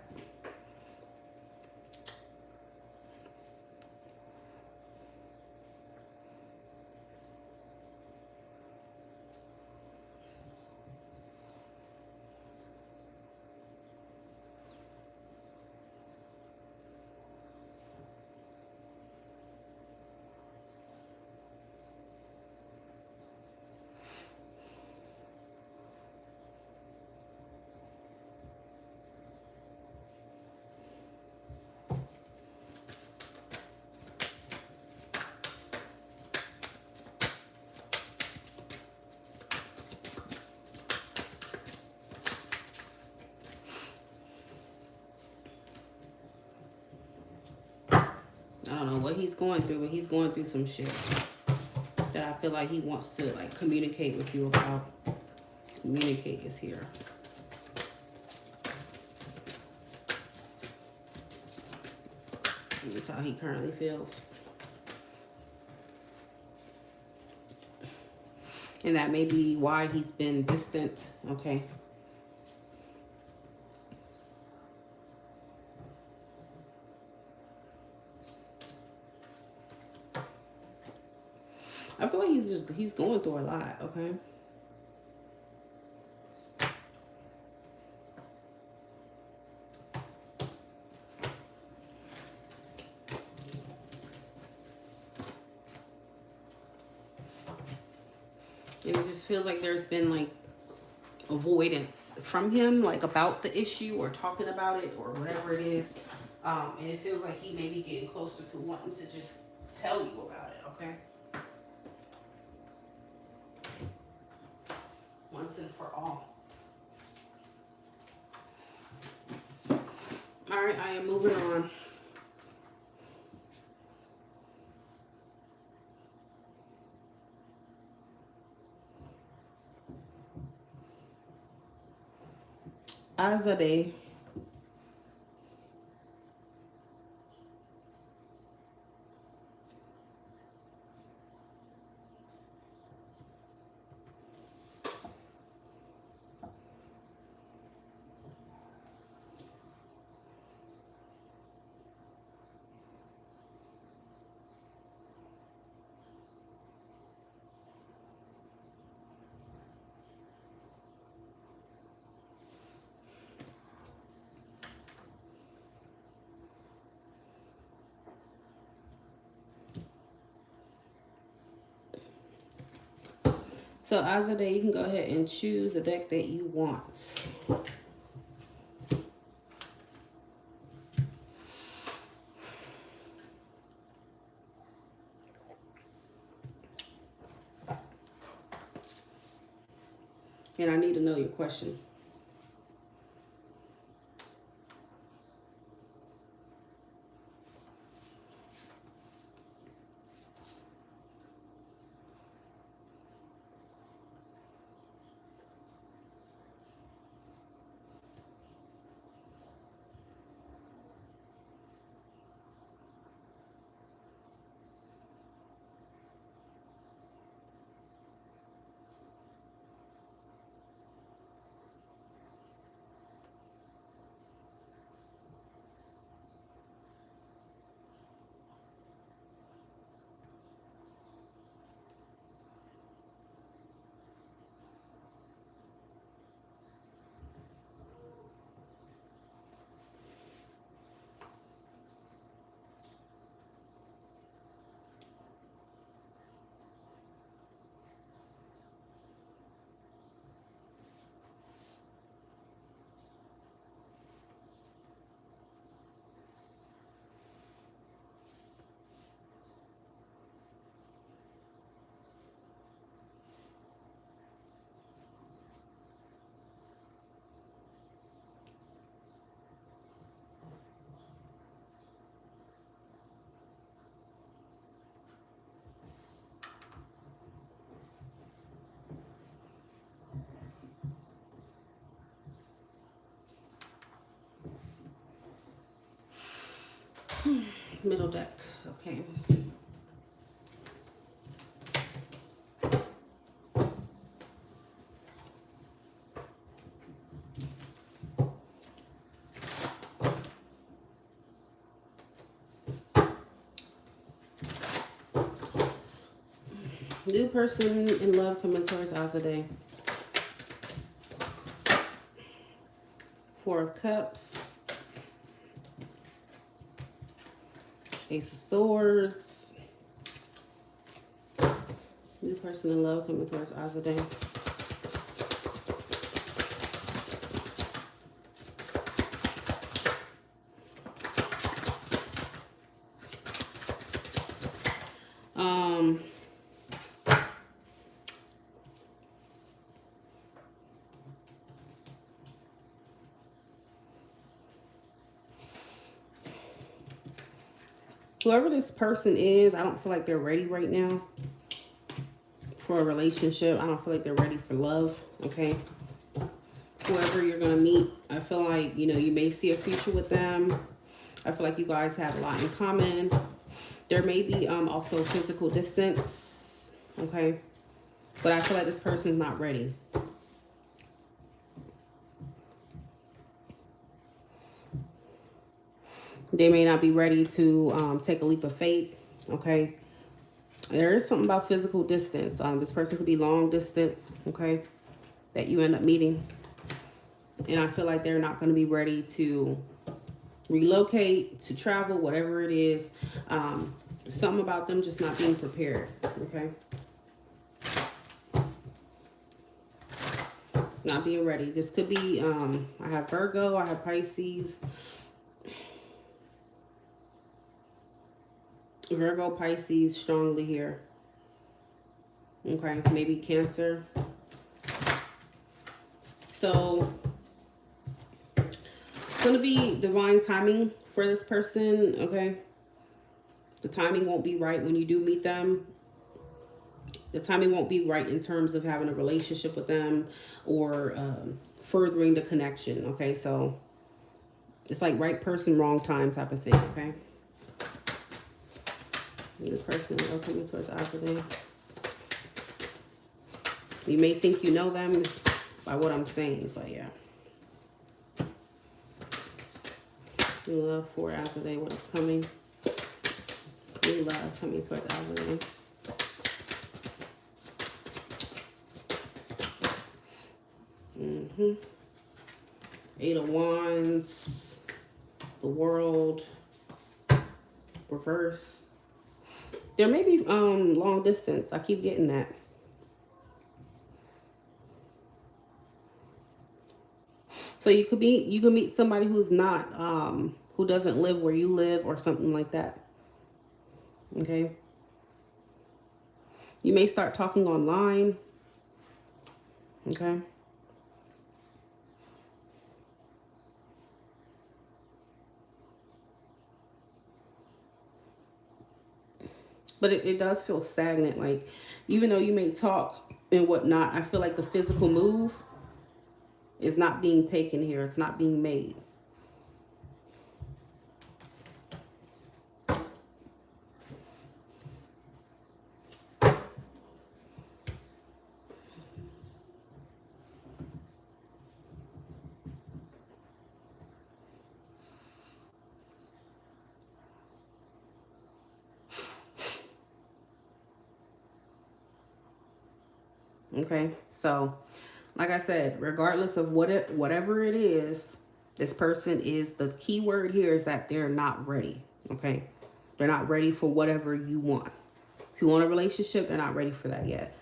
I don't know what he's going through, but he's going through some shit that I feel like he wants to like communicate with you about. Communicate is here. That's how he currently feels. And that may be why he's been distant. Okay. I feel like he's going through a lot, okay? And it just feels like there's been like avoidance from him, like about the issue or talking about it or whatever it is. And it feels like he may be getting closer to wanting to just tell you about it, okay? Once and for all. All right, I am moving on. Azadeh. So Azadeh, you can go ahead and choose the deck that you want. And I need to know your question. Middle deck, okay. New person in love coming towards Azadeh. Four of Cups. Ace of Swords. New person in love coming towards Azadeh. Whoever this person is, I don't feel like they're ready right now for a relationship. I don't feel like they're ready for love, okay? Whoever you're going to meet, I feel like, you know, you may see a future with them. I feel like you guys have a lot in common. There may be also physical distance, okay? But I feel like this person's not ready. They may not be ready to take a leap of faith, okay? There is something about physical distance. This person could be long distance, okay, that you end up meeting. And I feel like they're not going to be ready to relocate, to travel, whatever it is. Something about them just not being prepared, okay? Not being ready. This could be, I have Virgo, I have Pisces. Virgo, Pisces, strongly here. Okay, maybe Cancer. So, it's going to be divine timing for this person, okay? The timing won't be right when you do meet them. The timing won't be right in terms of having a relationship with them or furthering the connection, okay? So, it's like right person, wrong time type of thing, okay? This person are coming towards Aries. You may think you know them by what I'm saying, but yeah. New love for Aries, what is coming? New love coming towards Aries. Eight of Wands, the World, reverse. There may be long distance. I keep getting that. So you could meet somebody who's not who doesn't live where you live or something like that. Okay. You may start talking online. Okay. But it does feel stagnant. Like, even though you may talk and whatnot, I feel like the physical move is not being taken here. It's not being made. Okay, so like I said, regardless of whatever it is, this person is, the key word here is that they're not ready. Okay, they're not ready for whatever you want. If you want a relationship, they're not ready for that yet.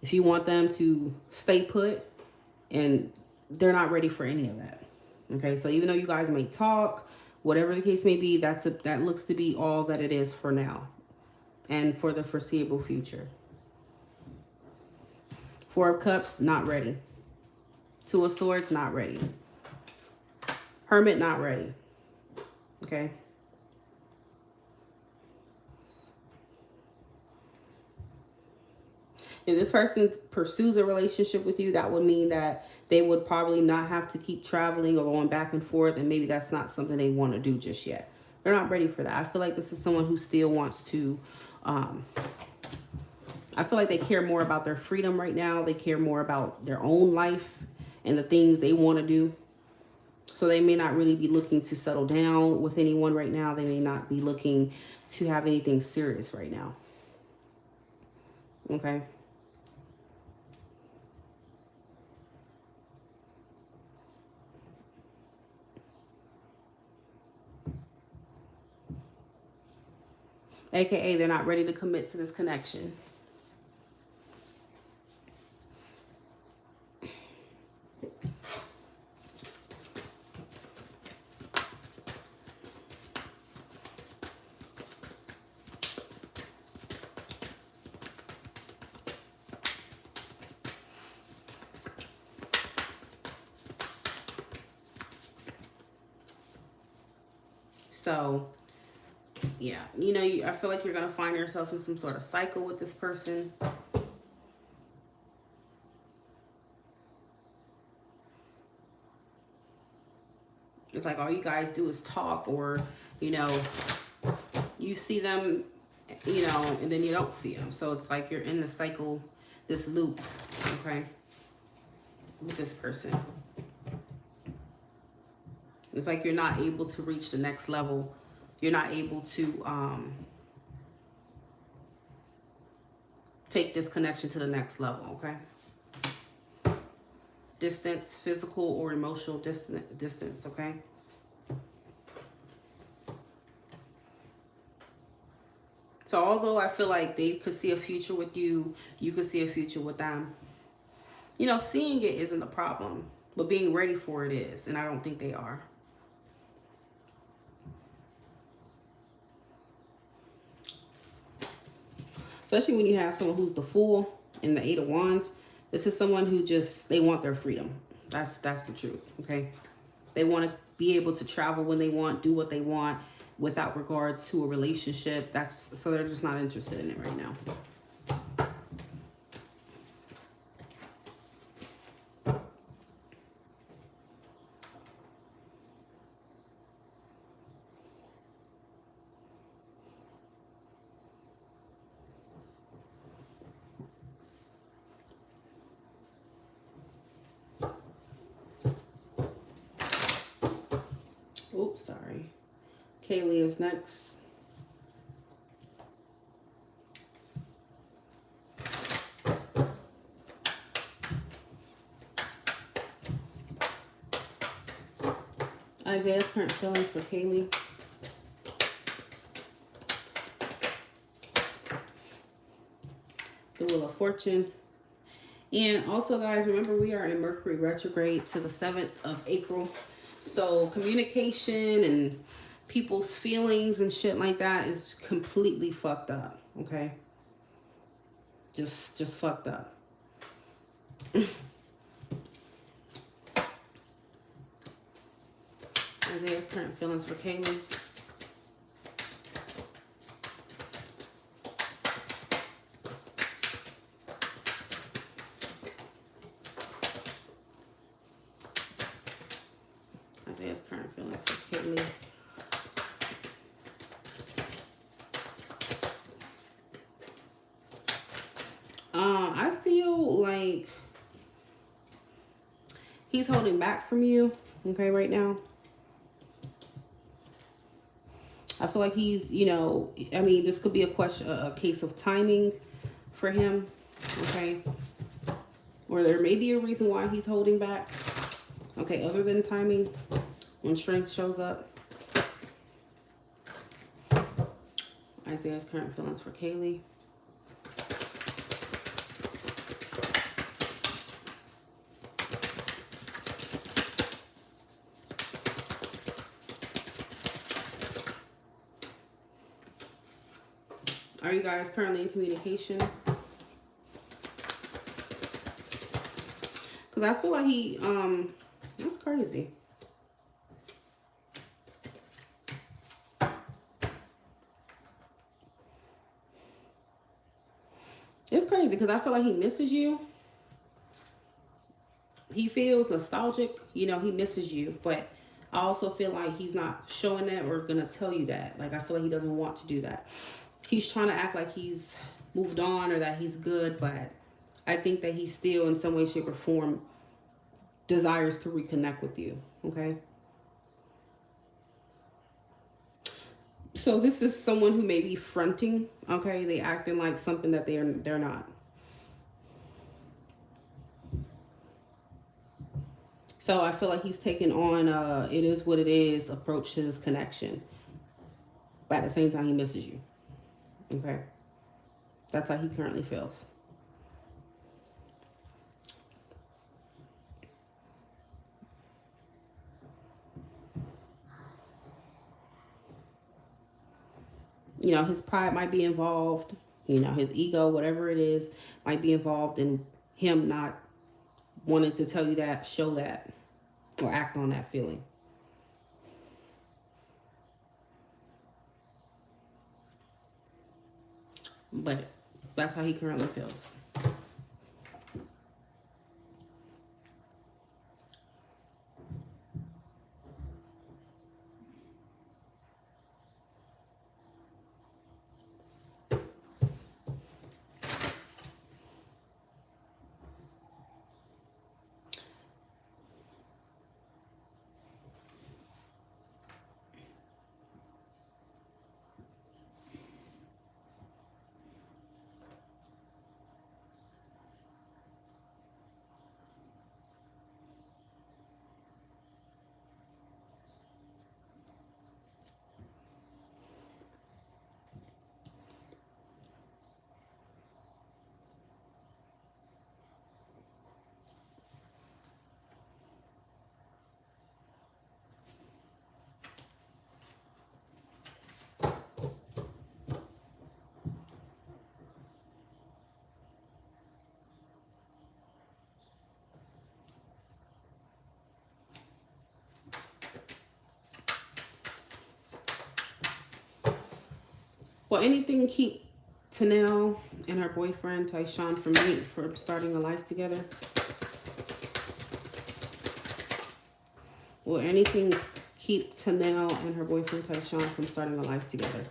If you want them to stay put, and they're not ready for any of that. Okay, so even though you guys may talk, whatever the case may be, that looks to be all that it is for now and for the foreseeable future. Four of Cups, not ready. Two of Swords, not ready. Hermit, not ready. Okay. If this person pursues a relationship with you, that would mean that they would probably not have to keep traveling or going back and forth, and maybe that's not something they want to do just yet. They're not ready for that. I feel like this is someone who still wants to, I feel like they care more about their freedom right now. They care more about their own life and the things they want to do. So they may not really be looking to settle down with anyone right now. They may not be looking to have anything serious right now. Okay. AKA, they're not ready to commit to this connection. So, yeah, you know, I feel like you're going to find yourself in some sort of cycle with this person. It's like all you guys do is talk, or, you know, you see them, you know, and then you don't see them. So it's like you're in the cycle, this loop, okay, with this person. It's like you're not able to reach the next level. You're not able to take this connection to the next level, okay? Distance, physical or emotional distance, okay? So although I feel like they could see a future with you, you could see a future with them. You know, seeing it isn't a problem, but being ready for it is, and I don't think they are. Especially when you have someone who's the Fool and the Eight of Wands. This is someone who just, they want their freedom. That's the truth, okay? They want to be able to travel when they want, do what they want without regards to a relationship. So they're just not interested in it right now. Oops, sorry. Kaylee is next. Isaiah's current feelings for Kaylee. The Wheel of Fortune. And also, guys, remember we are in Mercury retrograde to the 7th of April. So communication and people's feelings and shit like that is completely fucked up, okay? Just fucked up. Isaiah's current feelings for Kaylee. Isaiah's current feelings for Kaylee. I feel like he's holding back from you, okay, right now. I feel like he's, you know, I mean, this could be a case of timing for him, okay? Or there may be a reason why he's holding back, okay, other than timing, when strength shows up. Isaiah's current feelings for Kaylee. Are you guys currently in communication? Because I feel like he, that's crazy. It's crazy because I feel like he misses you. He feels nostalgic, you know, he misses you, but I also feel like he's not showing that or gonna tell you that. Like, I feel like he doesn't want to do that. He's trying to act like he's moved on or that he's good, but I think that he still in some way, shape, or form desires to reconnect with you, okay? So this is someone who may be fronting, okay? They acting like something that they're not. So I feel like he's taking on it is what it is approach to this connection. But at the same time, he misses you. Okay? That's how he currently feels. You know, his pride might be involved. You know, his ego, whatever it is, might be involved in him not wanting to tell you that, show that, or act on that feeling. But that's how he currently feels. Will anything keep Tanel and her boyfriend Tyshawn from starting a life together? Will anything keep Tanel and her boyfriend Tyshawn from starting a life together?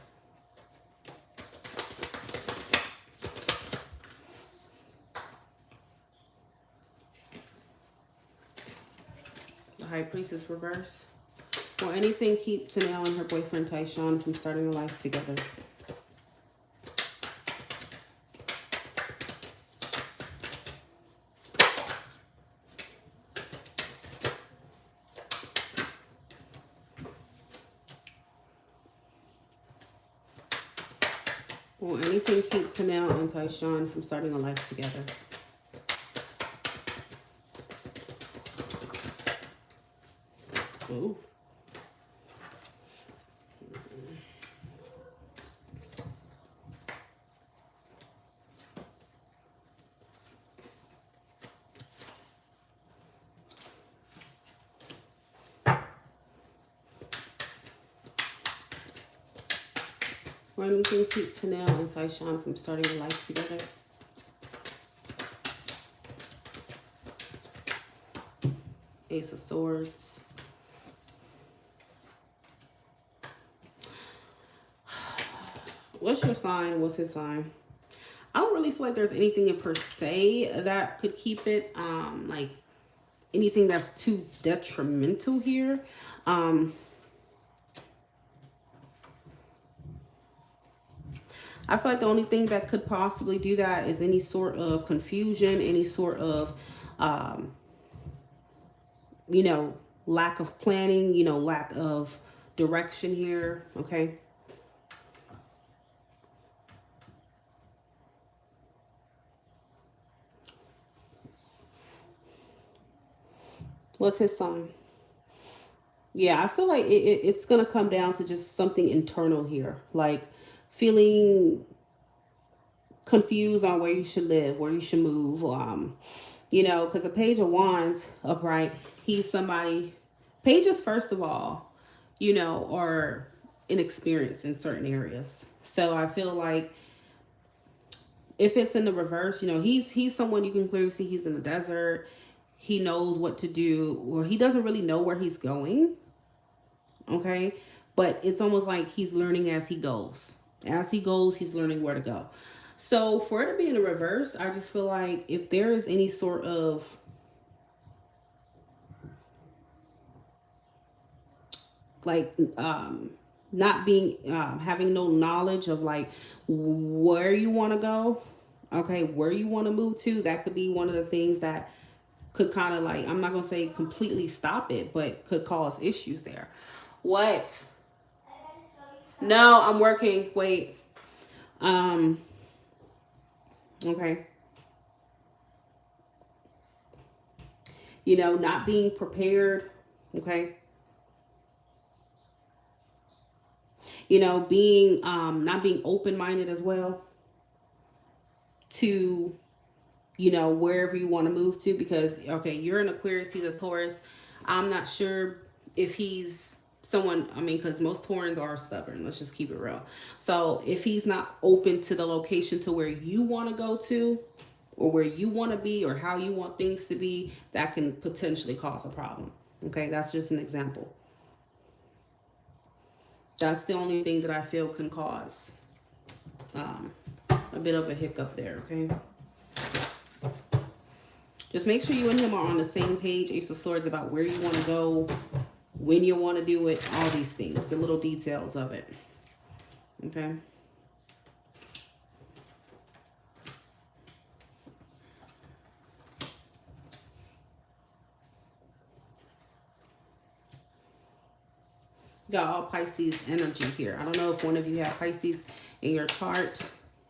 The High Priestess reverse. Will anything keep Tanel and her boyfriend Tyshawn from starting a life together? Will anything keep Tanel and Tyshawn from starting a life together? Ooh. Will anything keep Tanel and Tyshawn from starting a life together? Ace of Swords. What's your sign? What's his sign? I don't really feel like there's anything in per se that could keep it. Like anything that's too detrimental here. I feel like the only thing that could possibly do that is any sort of confusion, any sort of, you know, lack of planning, you know, lack of direction here, okay? What's his sign? Yeah, I feel like it's going to come down to just something internal here, like feeling confused on where you should live, where you should move, you know, because the Page of Wands upright, he's somebody, pages first of all, you know, are inexperienced in certain areas. So I feel like if it's in the reverse, you know, he's someone you can clearly see he's in the desert. He knows what to do, or he doesn't really know where he's going. Okay. But it's almost like he's learning as he goes. As he goes, he's learning where to go. So for it to be in the reverse, I just feel like if there is any sort of like not being having no knowledge of like where you want to go, okay, where you want to move to, that could be one of the things that could kind of like, I'm not gonna say completely stop it, but could cause issues there. What? No, I'm working. Wait. Okay. You know, not being prepared. Okay. You know, being not being open-minded as well to, you know, wherever you want to move to, because okay, you're an Aquarius, he's a Taurus. I'm not sure if he's someone, I mean, because most Taurans are stubborn, let's just keep it real. So if he's not open to the location to where you want to go to, or where you want to be, or how you want things to be, that can potentially cause a problem. Okay, that's just an example. That's the only thing that I feel can cause a bit of a hiccup there, okay? Just make sure you and him are on the same page, Ace of Swords, about where you want to go, when you want to do it, all these things, the little details of it, okay? Got all Pisces energy here. I don't know if one of you have Pisces in your chart,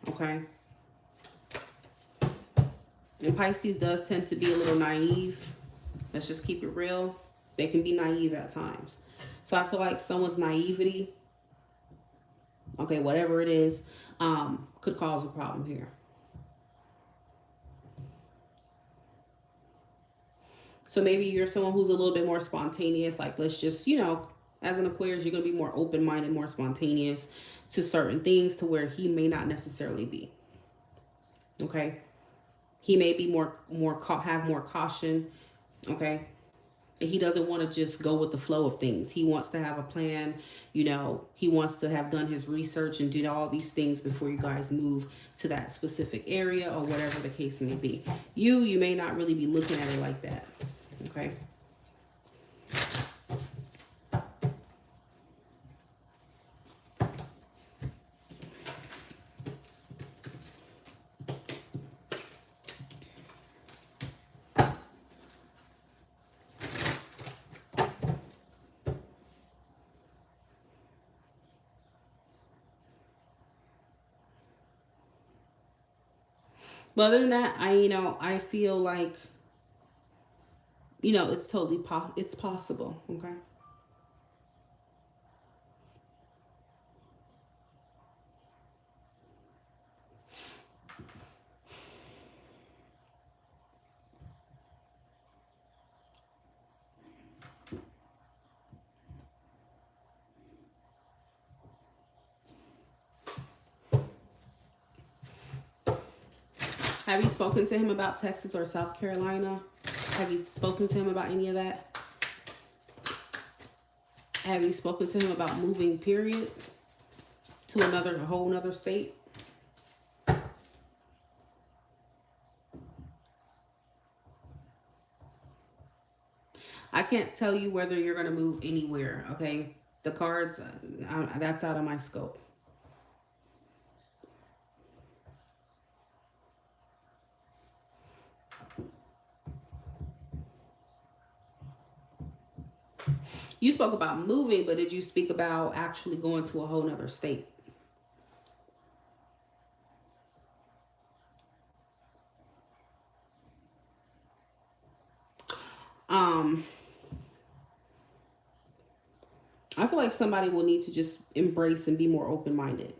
okay? And Pisces does tend to be a little naive. Let's just keep it real. They can be naive at times. So I feel like someone's naivety, okay, whatever it is, could cause a problem here. So maybe you're someone who's a little bit more spontaneous, like let's just, you know, As an Aquarius, you're going to be more open-minded, more spontaneous to certain things to where he may not necessarily be. Okay? He may be have more caution. Okay? He doesn't want to just go with the flow of things. He wants to have a plan. You know, he wants to have done his research and did all these things before you guys move to that specific area or whatever the case may be. You may not really be looking at it like that. Okay? But other than that, I feel like, it's totally it's possible. Okay. Have you spoken to him about Texas or South Carolina? Have you spoken to him about any of that? Have you spoken to him about moving, period, to a whole nother state? I can't tell you whether you're going to move anywhere, okay? The cards, that's out of my scope. You spoke about moving, but did you speak about actually going to a whole nother state? Um, I feel like somebody will need to just embrace and be more open-minded.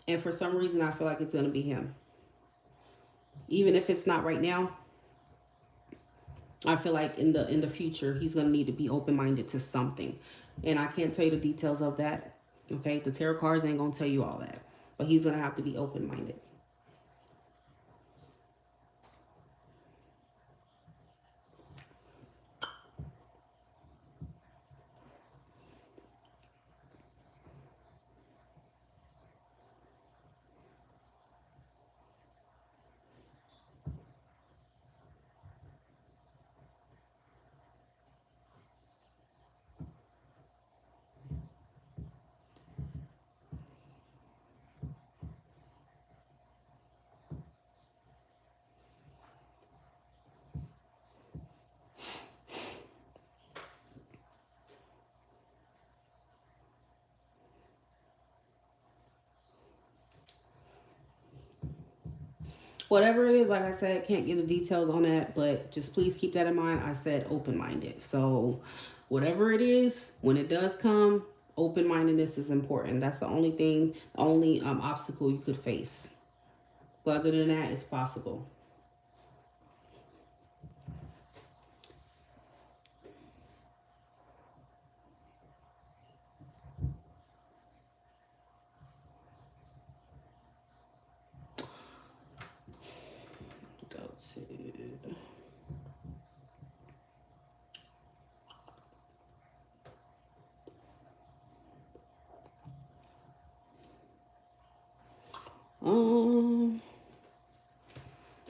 And for some reason, I feel like it's going to be him. Even if it's not right now, I feel like in the future, he's going to need to be open-minded to something. And I can't tell you the details of that. Okay? The tarot cards ain't going to tell you all that. But he's going to have to be open-minded. Whatever it is, like I said, can't get the details on that, but just please keep that in mind. I said open-minded. So whatever it is, when it does come, open-mindedness is important. That's the only thing, the only obstacle you could face. But other than that, it's possible. Go to...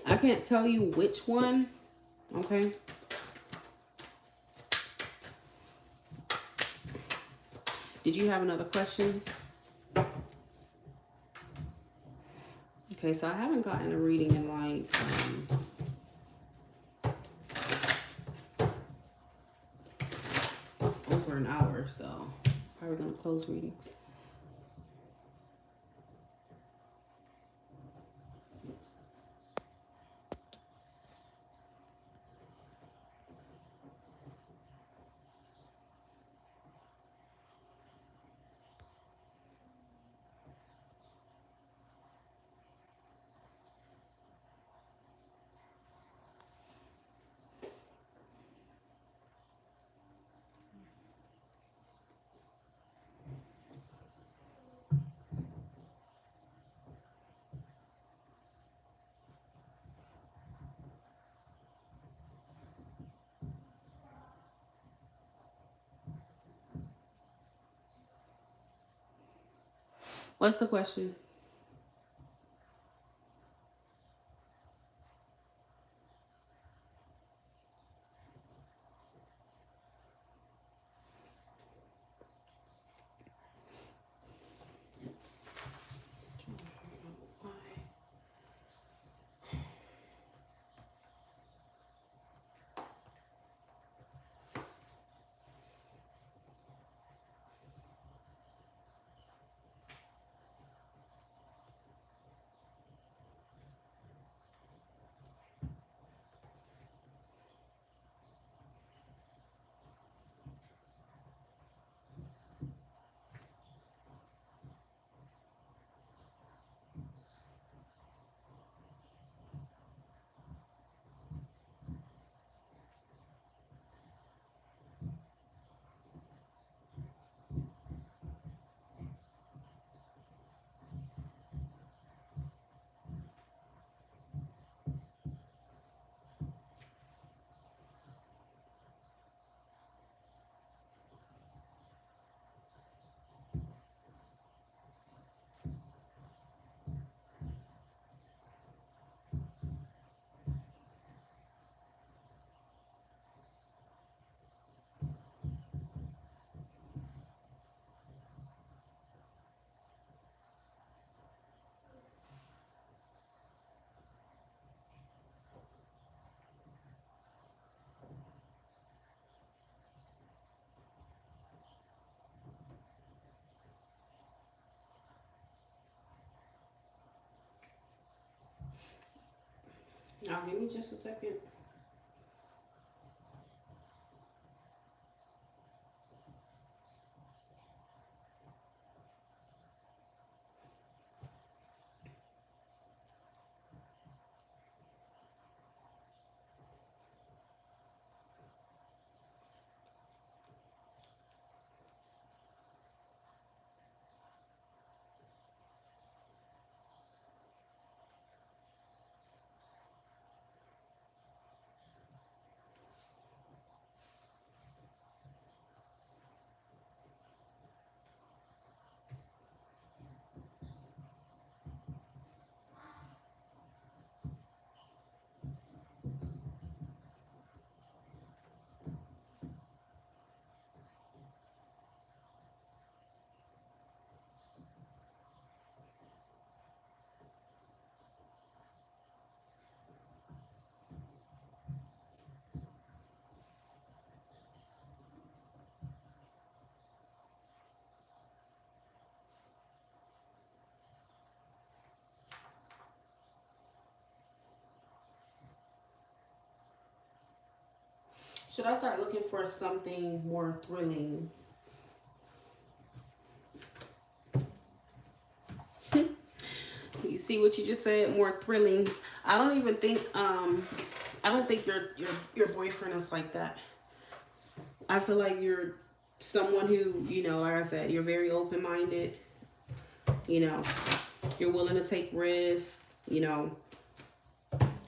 I can't tell you which one. Okay. Did you have another question? Okay, so I haven't gotten a reading in like over an hour, so probably gonna close readings. What's the question? Now, give me just a second. Should I start looking for something more thrilling? You see what you just said? More thrilling. I don't even think I don't think your boyfriend is like that. I feel like you're someone who, like I said, you're very open minded. You know, you're willing to take risks. You're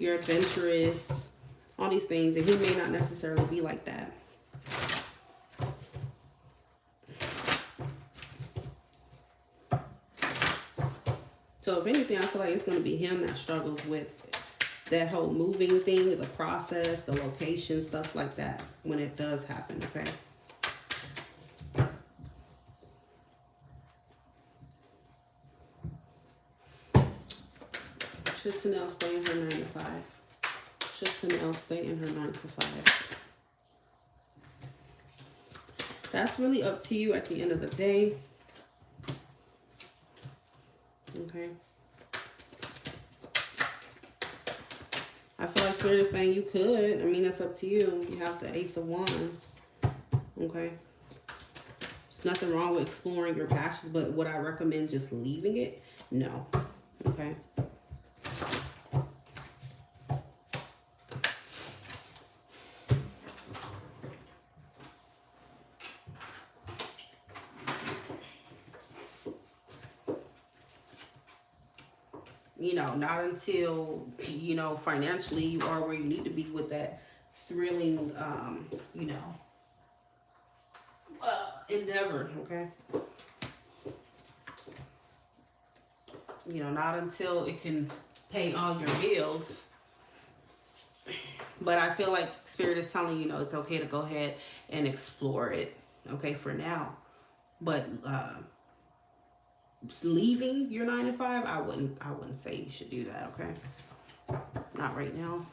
adventurous. All these things, and he may not necessarily be like that. So if anything, I feel like it's going to be him that struggles with that whole moving thing, the process, the location, stuff like that, when it does happen, okay? Should Tanel stay in her 9 to 5? Should Tanel stay in her 9 to 5? That's really up to you at the end of the day. Okay. I feel like Spirit is saying you could. I mean, that's up to you. You have the Ace of Wands. Okay. There's nothing wrong with exploring your passions, but would I recommend just leaving it? No. Okay. Not until, financially you are where you need to be with that thrilling, endeavor, okay? You know, not until it can pay all your bills. But I feel like Spirit is telling you, you know, it's okay to go ahead and explore it, okay, for now. But leaving your 9 to 5, I wouldn't say you should do that, okay? Not right now.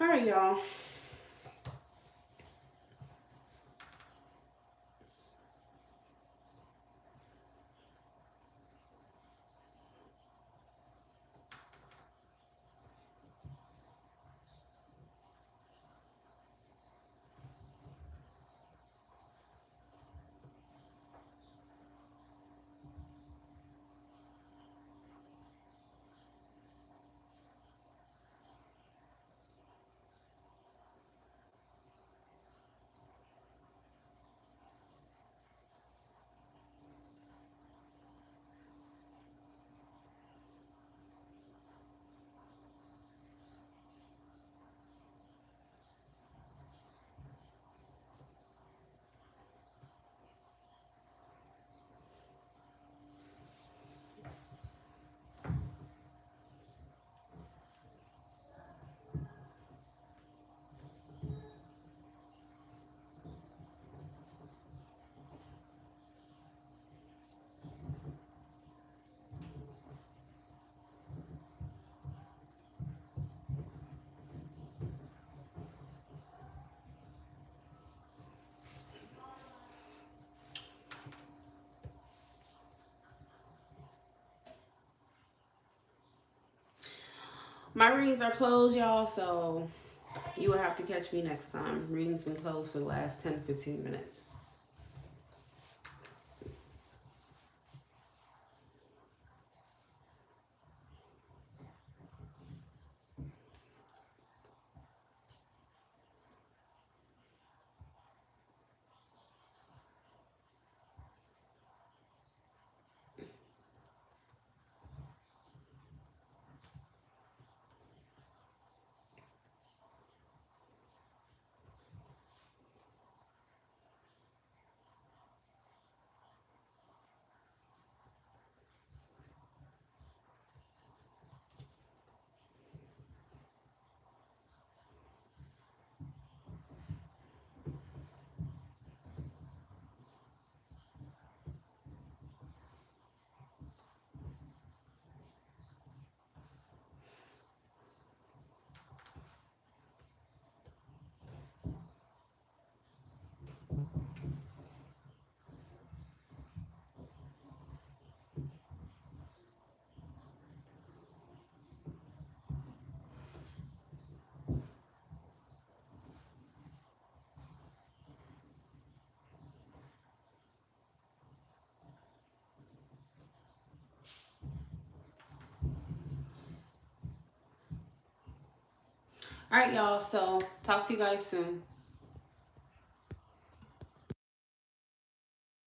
All right, y'all. My readings are closed, y'all, so you will have to catch me next time. Readings been closed for the last 10-15 minutes. All right, y'all. So talk to you guys soon.